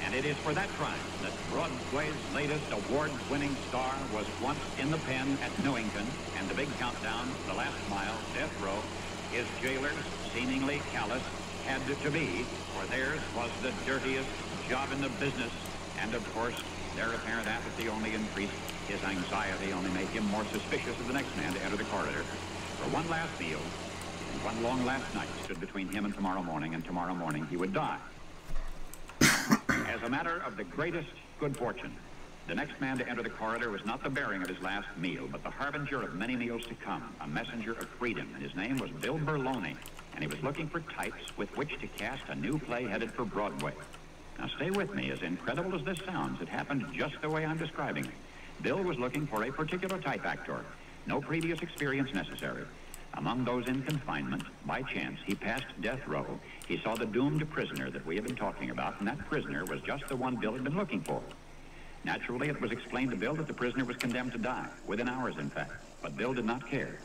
And it is for that crime that Broadway's latest award-winning star was once in the pen at Newington, and the big countdown, the last mile, death row, his jailers, seemingly callous, had to be, for theirs was the dirtiest job in the business. And, of course, their apparent apathy only increased. His anxiety only made him more suspicious of the next man to enter the corridor. For one last meal, and one long last night stood between him and tomorrow morning he would die. As a matter of the greatest good fortune, the next man to enter the corridor was not the bearing of his last meal, but the harbinger of many meals to come, a messenger of freedom, and his name was Bill Berloni, and he was looking for types with which to cast a new play headed for Broadway. Now stay with me, as incredible as this sounds, it happened just the way I'm describing it. Bill was looking for a particular type actor, no previous experience necessary. Among those in confinement, by chance, he passed death row. He saw the doomed prisoner that we have been talking about, and that prisoner was just the one Bill had been looking for. Naturally, it was explained to Bill that the prisoner was condemned to die, within hours, in fact. But Bill did not care.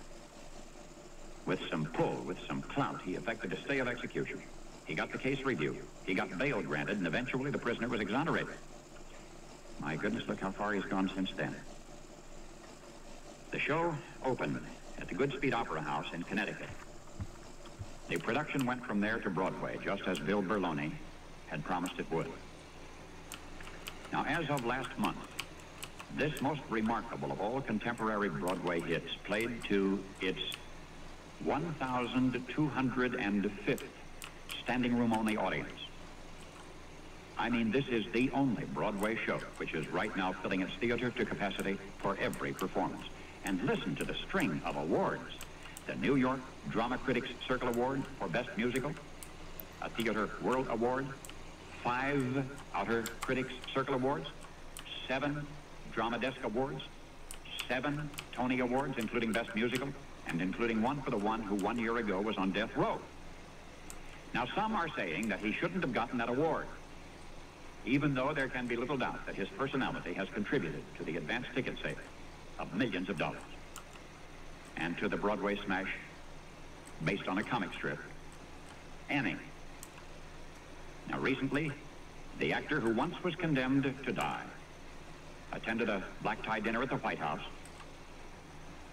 With some pull, with some clout, he effected a stay of execution. He got the case reviewed. He got bail granted, and eventually the prisoner was exonerated. My goodness, look how far he's gone since then. The show opened at the Goodspeed Opera House in Connecticut. The production went from there to Broadway, just as Bill Berloni had promised it would. Now, as of last month, this most remarkable of all contemporary Broadway hits played to its 1,205th standing room only audience. I mean, this is the only Broadway show which is right now filling its theater to capacity for every performance. And listen to the string of awards. The New York Drama Critics Circle Award for Best Musical, a Theater World Award, 5 Outer Critics Circle Awards, 7 Drama Desk Awards, 7 Tony Awards, including Best Musical, and including one for the one who 1 year ago was on death row. Now, some are saying that he shouldn't have gotten that award, even though there can be little doubt that his personality has contributed to the advance ticket sale of millions of dollars, and to the Broadway smash based on a comic strip, Annie. Now, recently, the actor who once was condemned to die attended a black-tie dinner at the White House,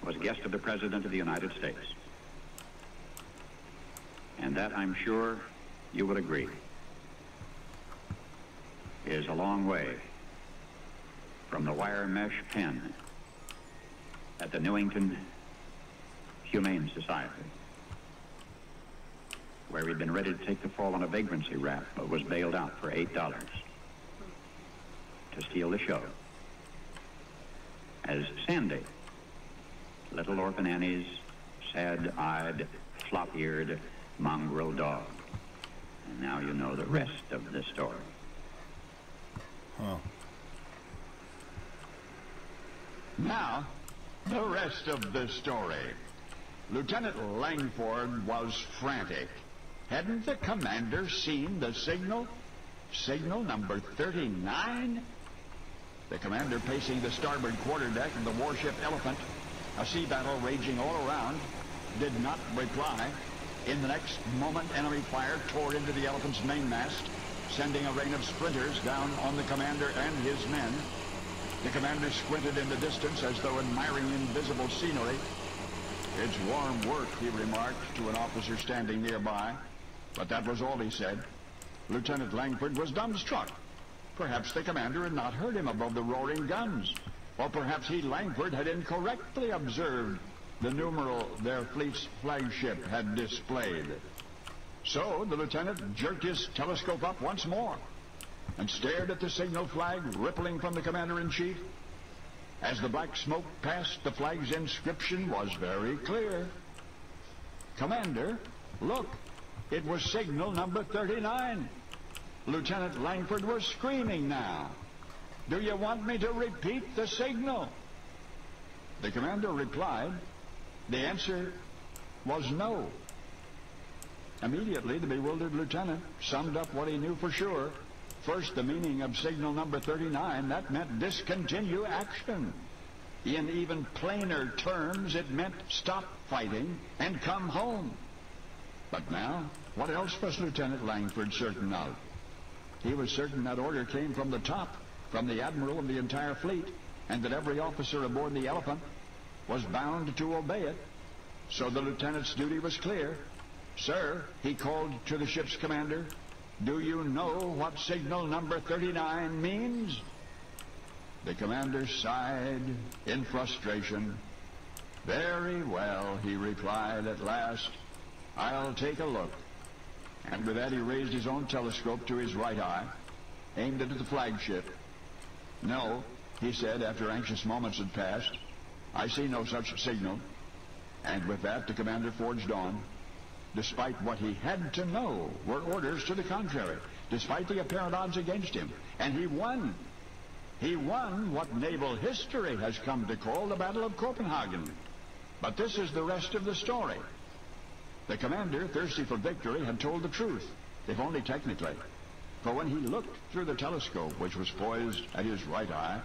was a guest of the President of the United States. And that, I'm sure you would agree, is a long way from the wire mesh pen at the Newington Humane Society, where he'd been ready to take the fall on a vagrancy rap, but was bailed out for $8 to steal the show. As Sandy, little orphan Annie's sad-eyed, flop-eared mongrel dog. And now you know the rest of the story. Huh. Now, the rest of the story. Lieutenant Langford was frantic. Hadn't the commander seen the signal? Signal number 39? The commander, pacing the starboard quarterdeck of the warship Elephant, a sea battle raging all around, did not reply. In the next moment, enemy fire tore into the Elephant's mainmast, sending a rain of splinters down on the commander and his men. The commander squinted in the distance as though admiring invisible scenery. "It's warm work," he remarked to an officer standing nearby. But that was all he said. Lieutenant Langford was dumbstruck. Perhaps the commander had not heard him above the roaring guns. Or perhaps he, Langford, had incorrectly observed the numeral their fleet's flagship had displayed. So the lieutenant jerked his telescope up once more and stared at the signal flag rippling from the commander-in-chief. As the black smoke passed, the flag's inscription was very clear. "Commander, look, it was signal number 39. Lieutenant Langford was screaming now. "Do you want me to repeat the signal?" The commander replied. The answer was no. Immediately, the bewildered lieutenant summed up what he knew for sure. First, the meaning of signal number 39, that meant discontinue action. In even plainer terms, it meant stop fighting and come home. But now, what else was Lieutenant Langford certain of? He was certain that order came from the top, from the admiral of the entire fleet, and that every officer aboard the Elephant was bound to obey it. So the lieutenant's duty was clear. "Sir," he called to the ship's commander, "do you know what signal number 39 means?" The commander sighed in frustration. "Very well," he replied at last. "I'll take a look." And with that he raised his own telescope to his right eye, aimed it at the flagship. "No," he said after anxious moments had passed, "I see no such signal." And with that the commander forged on. Despite what he had to know were orders to the contrary, despite the apparent odds against him. And he won. He won what naval history has come to call the Battle of Copenhagen. But this is the rest of the story. The commander, thirsty for victory, had told the truth, if only technically. For when he looked through the telescope, which was poised at his right eye,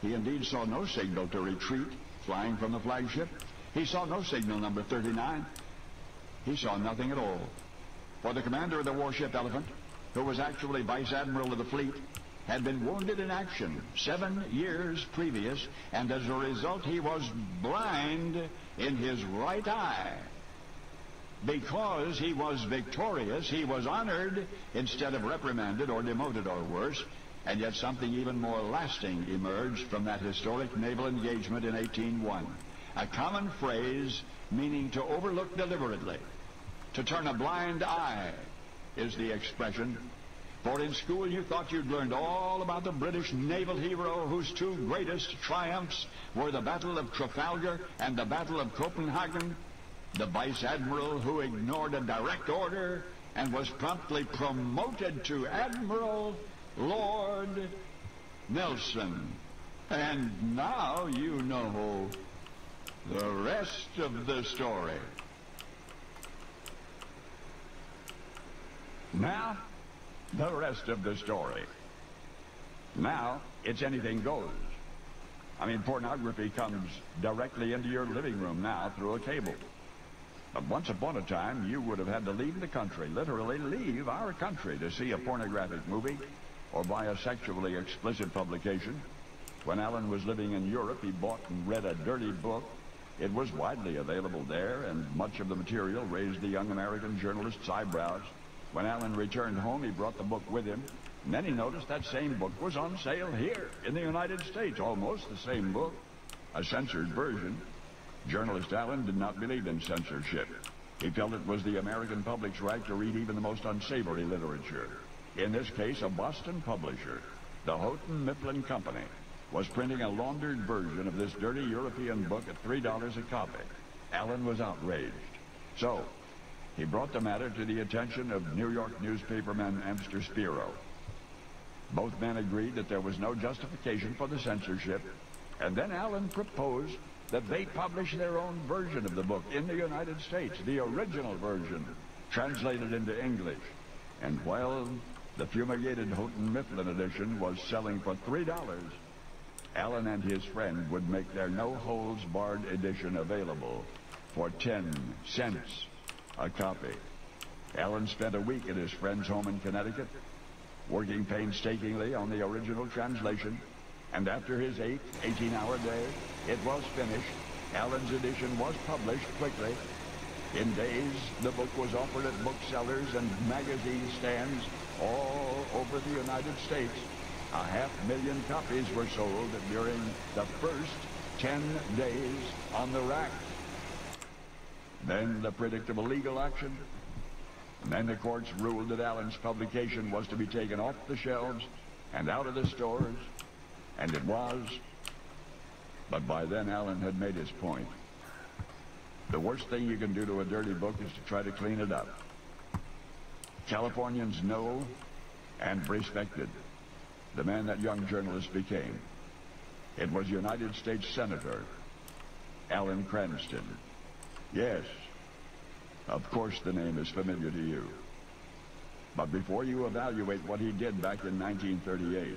he indeed saw no signal to retreat flying from the flagship. He saw no signal number 39. He saw nothing at all. For the commander of the warship Elephant, who was actually vice admiral of the fleet, had been wounded in action 7 years previous, and as a result he was blind in his right eye. Because he was victorious, he was honored instead of reprimanded or demoted or worse, and yet something even more lasting emerged from that historic naval engagement in 1801. A common phrase meaning to overlook deliberately, to turn a blind eye, is the expression. For in school you thought you'd learned all about the British naval hero whose two greatest triumphs were the Battle of Trafalgar and the Battle of Copenhagen, the vice admiral who ignored a direct order and was promptly promoted to Admiral Lord Nelson. And now you know the rest of the story. Now, the rest of the story. Now, it's anything goes. I mean, pornography comes directly into your living room now through a cable. But once upon a time, you would have had to leave the country, literally leave our country, to see a pornographic movie or buy a sexually explicit publication. When Alan was living in Europe, he bought and read a dirty book. It was widely available there, and much of the material raised the young American journalist's eyebrows. When Alan returned home, he brought the book with him, and then he noticed that same book was on sale here in the United States, almost the same book, a censored version. Journalist Alan did not believe in censorship. He felt it was the American public's right to read even the most unsavory literature. In this case, a Boston publisher, the Houghton Mifflin Company, was printing a laundered version of this dirty European book at $3 a copy. Alan was outraged. So, he brought the matter to the attention of New York newspaperman Amster Spiro. Both men agreed that there was no justification for the censorship, And then Allen proposed that they publish their own version of the book in the United States, the original version, translated into English. And while the fumigated Houghton Mifflin edition was selling for $3, Allen and his friend would make their no-holds-barred edition available for 10 cents a copy. Allen spent a week at his friend's home in Connecticut, working painstakingly on the original translation, and after his 18-hour day, it was finished. Allen's edition was published quickly. In days, the book was offered at booksellers and magazine stands all over the United States. 500,000 copies were sold during the first 10 days on the rack. Then the predictable legal action. And then the courts ruled that Allen's publication was to be taken off the shelves and out of the stores. And it was. But by then, Allen had made his point. The worst thing you can do to a dirty book is to try to clean it up. Californians know and respected the man that young journalist became. It was United States Senator Alan Cranston. Yes, of course the name is familiar to you. But before you evaluate what he did back in 1938,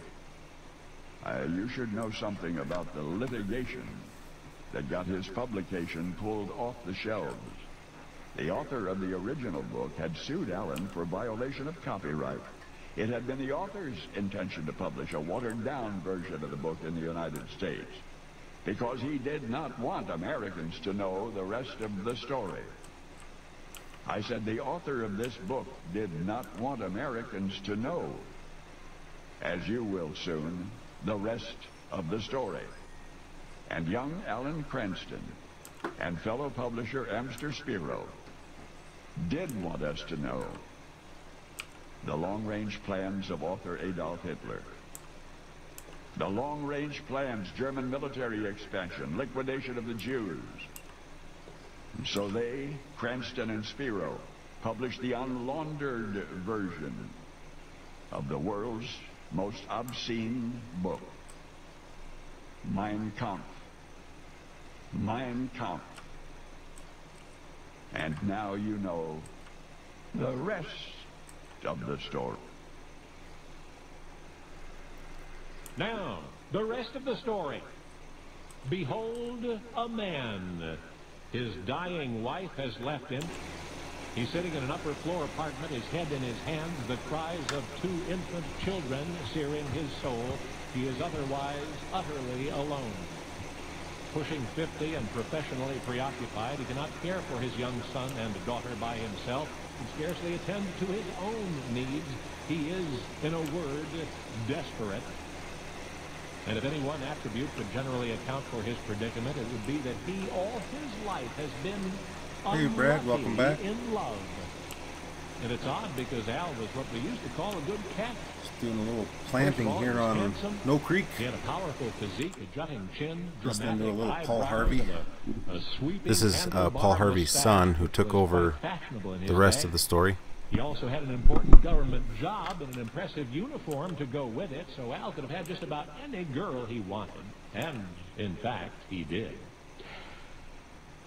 you should know something about the litigation that got his publication pulled off the shelves. The author of the original book had sued Allen for violation of copyright. It had been the author's intention to publish a watered-down version of the book in the United States because he did not want Americans to know the rest of the story. I said the author of this book did not want Americans to know, as you will soon, the rest of the story. And young Alan Cranston and fellow publisher Amster Spiro did want us to know the long-range plans of author Adolf Hitler. The long-range plans, German military expansion, liquidation of the Jews. And so they, Cranston and Spiro, published the unlaundered version of the world's most obscene book, Mein Kampf. Mein Kampf. And now you know the rest of the story. Now, the rest of the story. Behold a man. His dying wife has left him. He's sitting in an upper floor apartment, his head in his hands, the cries of 2 infant children searing his soul. He is otherwise utterly alone. Pushing 50 and professionally preoccupied, he cannot care for his young son and daughter by himself, and scarcely attend to his own needs. He is, in a word, desperate. And if any one attribute could generally account for his predicament, it would be that he, all his life, has been Hey Brad, welcome back. In love. And it's odd because Al was what we used to call a good cat. Just doing a little planting here on No Creek. He had a powerful physique, a jutting chin, Just into a little Paul eyebrows, Harvey. and a sweeping This is Paul handlebar Harvey's mustache, son who which took was over quite fashionable in the his rest day. of the story. He also had an important government job and an impressive uniform to go with it, so Al could have had just about any girl he wanted. And, in fact, he did.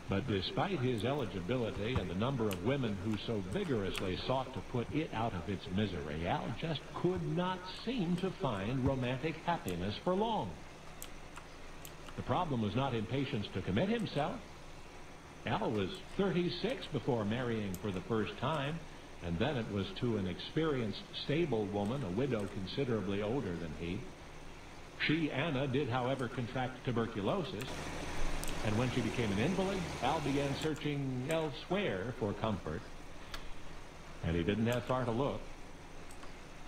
But despite his eligibility and the number of women who so vigorously sought to put it out of its misery, Al just could not seem to find romantic happiness for long. The problem was not impatience to commit himself. Al was 36 before marrying for the first time, and then it was to an experienced, stable woman, a widow considerably older than he. She, Anna, did, however, contract tuberculosis. And when she became an invalid, Al began searching elsewhere for comfort. And he didn't have far to look.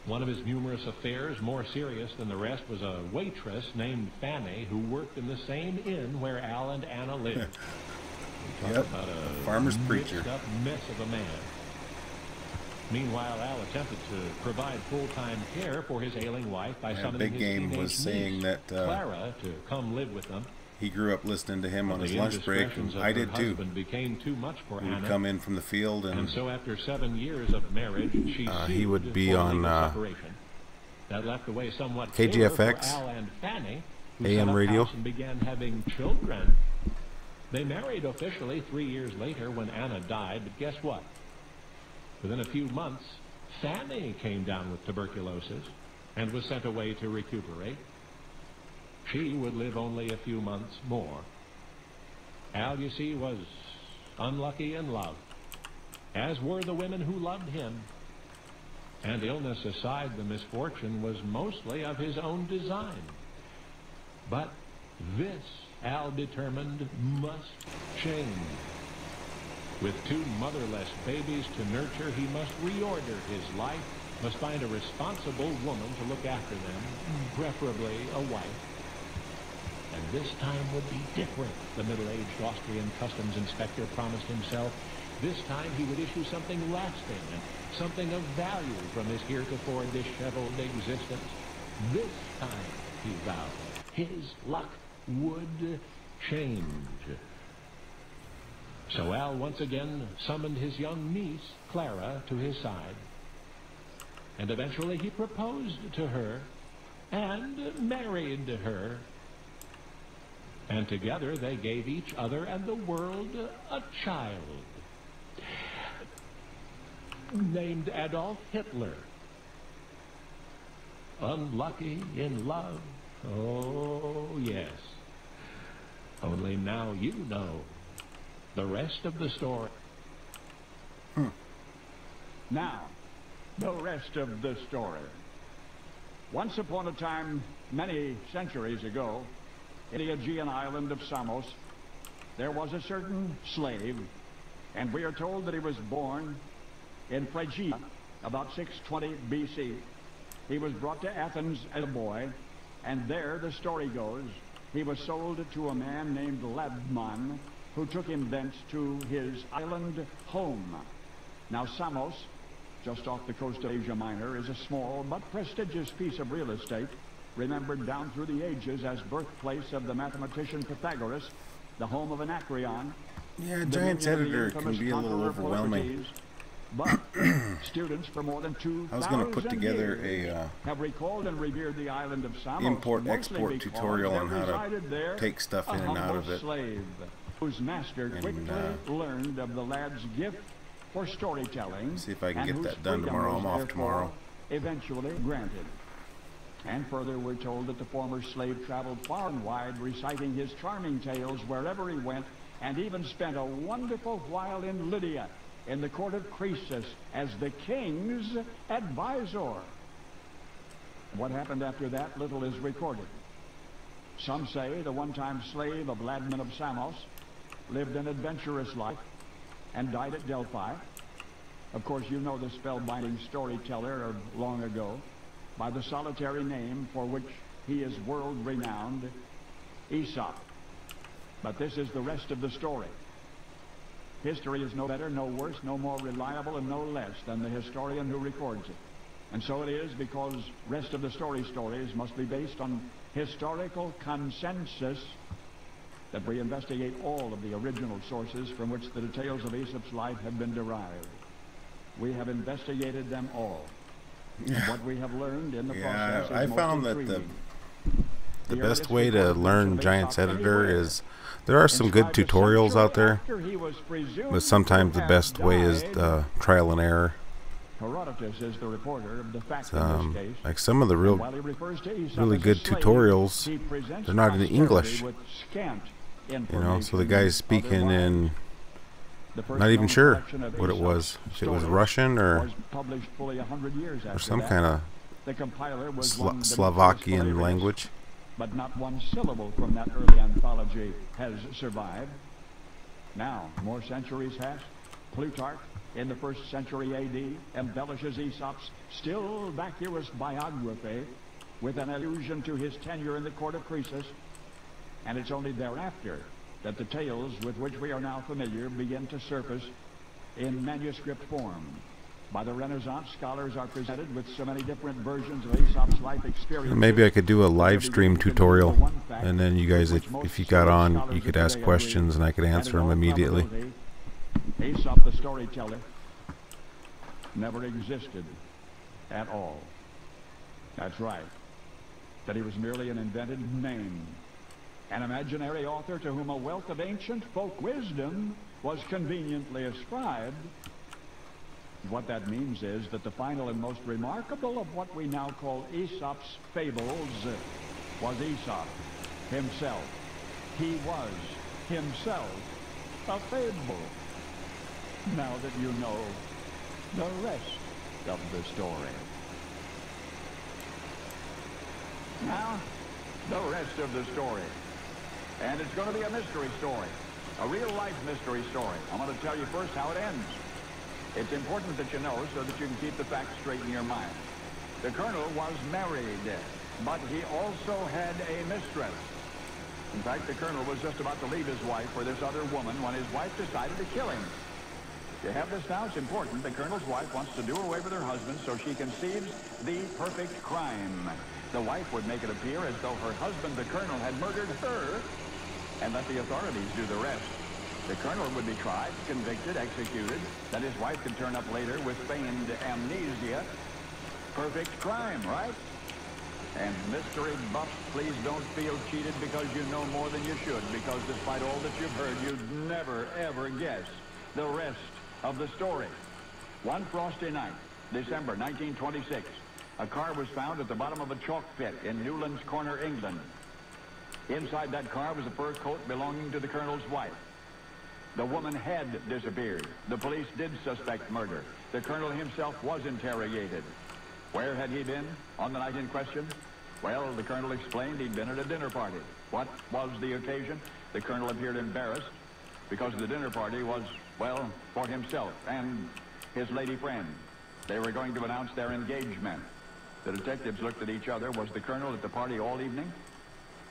One of his numerous affairs, more serious than the rest, was a waitress named Fanny who worked in the same inn where Al and Anna lived. Yep, about a farmer's preacher. mixed-up mess of a man. Meanwhile, Al attempted to provide full-time care for his ailing wife by summoning Big his Game teenage was saying niece, that Clara, to come live with them. he grew up listening to him on his The lunch break, indiscretions and of I her did too. husband became too much for He would Anna, come in from the field, and and so after 7 years of marriage, she he would be for on legal separation. That left the way somewhat KGFX. clear for Al and Fanny who AM set up radio. house and began having children. They married officially 3 years later when Anna died, but guess what? Within a few months, Fanny came down with tuberculosis and was sent away to recuperate. She would live only a few months more. Al, you see, was unlucky in love, as were the women who loved him. And illness aside, the misfortune was mostly of his own design. But this, Al determined, must change. With 2 motherless babies to nurture, he must reorder his life, must find a responsible woman to look after them, preferably a wife. And this time would be different, the middle-aged Austrian customs inspector promised himself. This time he would issue something lasting and something of value from his heretofore disheveled existence. This time, he vowed, his luck would change. So Al once again summoned his young niece, Clara, to his side. And eventually he proposed to her and married her. And together they gave each other and the world a child named Adolf Hitler. Unlucky in love? Oh, yes. Only now you know the rest of the story. Now, the rest of the story. Once upon a time, many centuries ago, in the Aegean island of Samos, there was a certain slave, and we are told that he was born in Phrygia, about 620 BC. He was brought to Athens as a boy, and there, the story goes, he was sold to a man named Labman, who took him thence to his island home. Now, Samos, just off the coast of Asia Minor, is a small but prestigious piece of real estate, remembered down through the ages as birthplace of the mathematician Pythagoras, the home of Anacreon. Yeah, Giant's Editor can be a little overwhelming. But students for more than 2,000 I was going to put together a have recalled and revered the island of Samos, import-export tutorial on how to take stuff in and out of it. Slave, whose master quickly learned of the lad's gift for storytelling. See if I can get that done tomorrow. I'm off tomorrow. Eventually granted. And further, we're told that the former slave traveled far and wide, reciting his charming tales wherever he went, and even spent a wonderful while in Lydia, in the court of Croesus, as the king's advisor. What happened after that, little is recorded. Some say the one-time slave of Ladman of Samos lived an adventurous life and died at Delphi. Of course, you know the spellbinding storyteller of long ago by the solitary name for which he is world-renowned, Aesop. But this is the rest of the story. History is no better, no worse, no more reliable, and no less than the historian who records it. And so it is, because rest of the stories must be based on historical consensus, that we investigate all of the original sources from which the details of Aesop's life have been derived. We have investigated them all. And what we have learned in the process is I found that intriguing. the best way to learn Giant's Editor is, there are some good tutorials out there, but sometimes the best way is trial and error. Herodotus is the reporter of the fact in this case. Like some of the really good tutorials, they're not in English, you know, so the guy's speaking in, not even sure what it was, if it was Russian or some kind of Slovakian language. But not one syllable from that early anthology has survived. Now, more centuries hence, Plutarch, in the 1st century A.D., embellishes Aesop's still vacuous biography with an allusion to his tenure in the court of Croesus, and it's only thereafter that the tales with which we are now familiar begin to surface in manuscript form. By the Renaissance, scholars are presented with so many different versions of Aesop's life experience. Maybe I could do a live stream tutorial, and then you guys, if you got on, you could ask questions and I could answer them immediately. Aesop the storyteller never existed at all. That's right. that he was merely an invented name, an imaginary author to whom a wealth of ancient folk wisdom was conveniently ascribed. What that means is that the final and most remarkable of what we now call Aesop's fables was Aesop himself. He was himself a fable. Now that you know the rest of the story. Now, the rest of the story. And it's going to be a mystery story. A real-life mystery story. I'm going to tell you first how it ends. It's important that you know so that you can keep the facts straight in your mind. The colonel was married, but he also had a mistress. In fact, the colonel was just about to leave his wife for this other woman when his wife decided to kill him. You have this now, it's important. The colonel's wife wants to do away with her husband, so she conceives the perfect crime. The wife would make it appear as though her husband, the colonel, had murdered her, and let the authorities do the rest. The colonel would be tried, convicted, executed, that his wife could turn up later with feigned amnesia. Perfect crime, right? And mystery buffs, please don't feel cheated because you know more than you should, because despite all that you've heard, you'd never, ever guess the rest of the story. One frosty night, December 1926, a car was found at the bottom of a chalk pit in Newlands Corner, England. Inside that car was a fur coat belonging to the colonel's wife. The woman had disappeared. The police did suspect murder. The colonel himself was interrogated. Where had he been on the night in question? Well, the colonel explained he'd been at a dinner party. What was the occasion? The colonel appeared embarrassed because the dinner party was, well, for himself and his lady friend. They were going to announce their engagement. The detectives looked at each other. Was the colonel at the party all evening?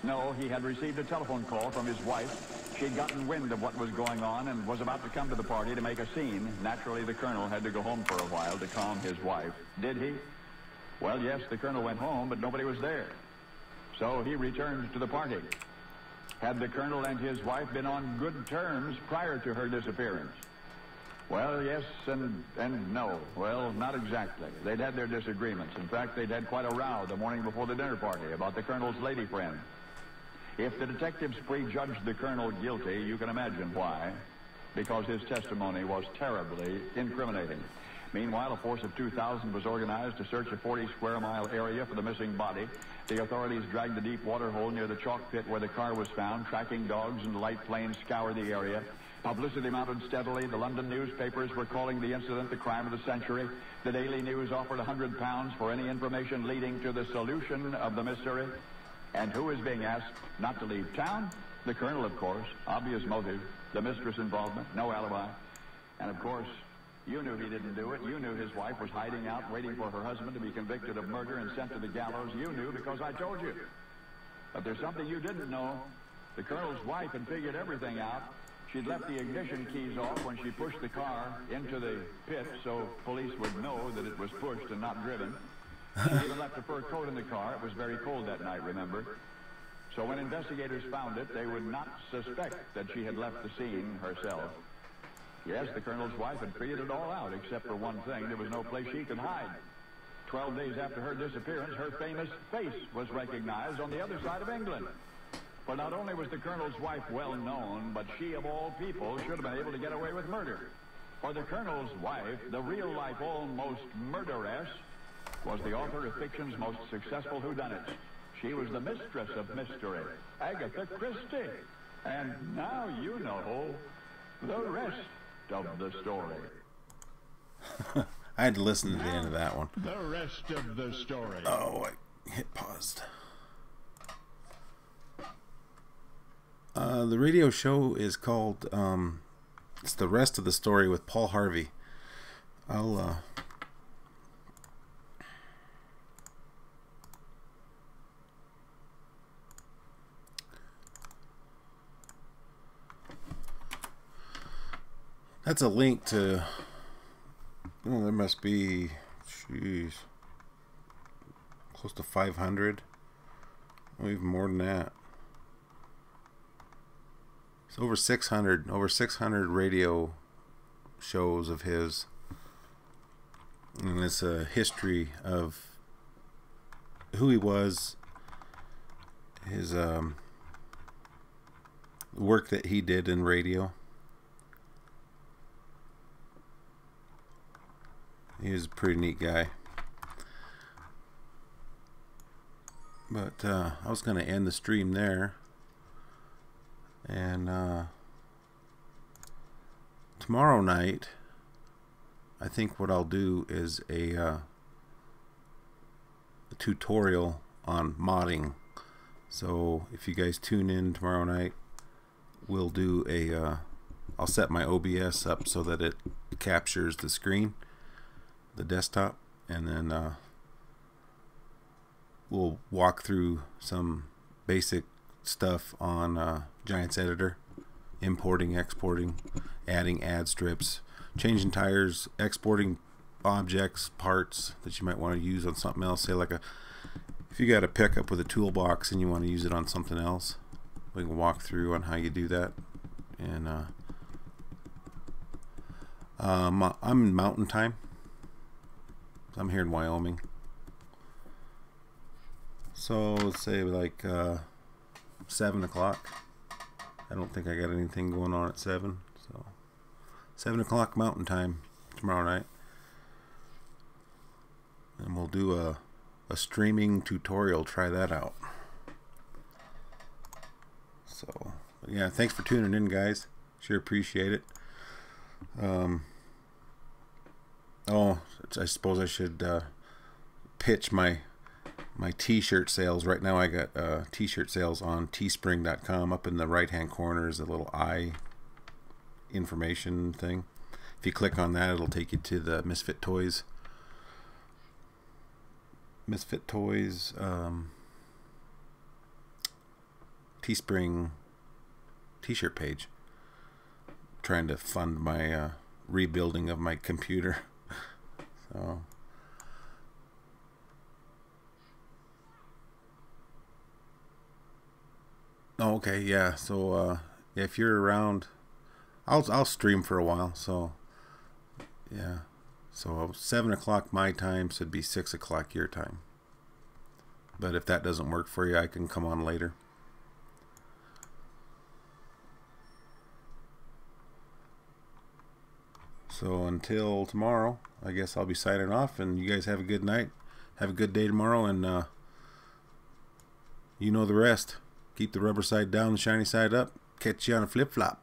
No, he had received a telephone call from his wife. She'd gotten wind of what was going on and was about to come to the party to make a scene. Naturally, the colonel had to go home for a while to calm his wife. Did he? Well, yes, the colonel went home, but nobody was there. So he returned to the party. Had the colonel and his wife been on good terms prior to her disappearance? Well, yes and no. Well, not exactly. They'd had their disagreements. In fact, they'd had quite a row the morning before the dinner party about the colonel's lady friend. If the detectives prejudged the colonel guilty, you can imagine why. Because his testimony was terribly incriminating. Meanwhile, a force of 2,000 was organized to search a 40-square-mile area for the missing body. The authorities dragged the deep water hole near the chalk pit where the car was found. Tracking dogs and light planes scoured the area. Publicity mounted steadily. The London newspapers were calling the incident the crime of the century. The Daily News offered £100 for any information leading to the solution of the mystery. And who is being asked not to leave town? The colonel, of course. Obvious motive. The mistress involvement. No alibi. And, of course, you knew he didn't do it. You knew his wife was hiding out, waiting for her husband to be convicted of murder and sent to the gallows. You knew because I told you. But there's something you didn't know. The colonel's wife had figured everything out. She'd left the ignition keys off when she pushed the car into the pit so police would know that it was pushed and not driven. She even left a fur coat in the car. It was very cold that night, remember? So when investigators found it, they would not suspect that she had left the scene herself. Yes, the colonel's wife had figured it all out, except for one thing. There was no place she could hide. 12 days after her disappearance, her famous face was recognized on the other side of England. For not only was the colonel's wife well known, but she, of all people, should have been able to get away with murder. For the colonel's wife, the real-life almost murderess, was the author of fiction's most successful whodunits. She was the mistress of mystery, Agatha Christie. And now you know the rest of the story. I had to listen to the end of that one. The rest of the story. Oh, I hit paused. The radio show is called, it's The Rest of the Story with Paul Harvey. I'll, that's a link to, oh, there must be, jeez, close to 500, or even more than that. It's over 600 radio shows of his, and it's a history of who he was, his work that he did in radio. He was a pretty neat guy. But I was going to end the stream there. And tomorrow night, I think what I'll do is a tutorial on modding. So if you guys tune in tomorrow night, we'll do a I'll set my OBS up so that it captures the screen, the desktop, and then we'll walk through some basic stuff on Giants Editor, importing, exporting, adding ad strips, changing tires, exporting objects, parts that you might want to use on something else. Say like if you got a pickup with a toolbox and you want to use it on something else, we can walk through on how you do that. And I'm in Mountain Time. I'm here in Wyoming. So let's say like 7 o'clock. I don't think I got anything going on at 7. So 7 o'clock Mountain Time tomorrow night. And we'll do a streaming tutorial. Try that out. So yeah, thanks for tuning in, guys. Sure appreciate it. Oh, I suppose I should pitch my t-shirt sales. Right now I got t-shirt sales on teespring.com. Up in the right hand corner is a little eye information thing. If you click on that, it'll take you to the Misfit Toyz Teespring t-shirt page. Trying to fund my rebuilding of my computer. So oh, okay, yeah. So if you're around, I'll stream for a while. So yeah, so 7 o'clock my time, so it'd be 6 o'clock your time. But if that doesn't work for you, I can come on later. So until tomorrow, I guess I'll be signing off, and you guys have a good night. Have a good day tomorrow, and you know the rest. Keep the rubber side down, the shiny side up. Catch you on a flip-flop.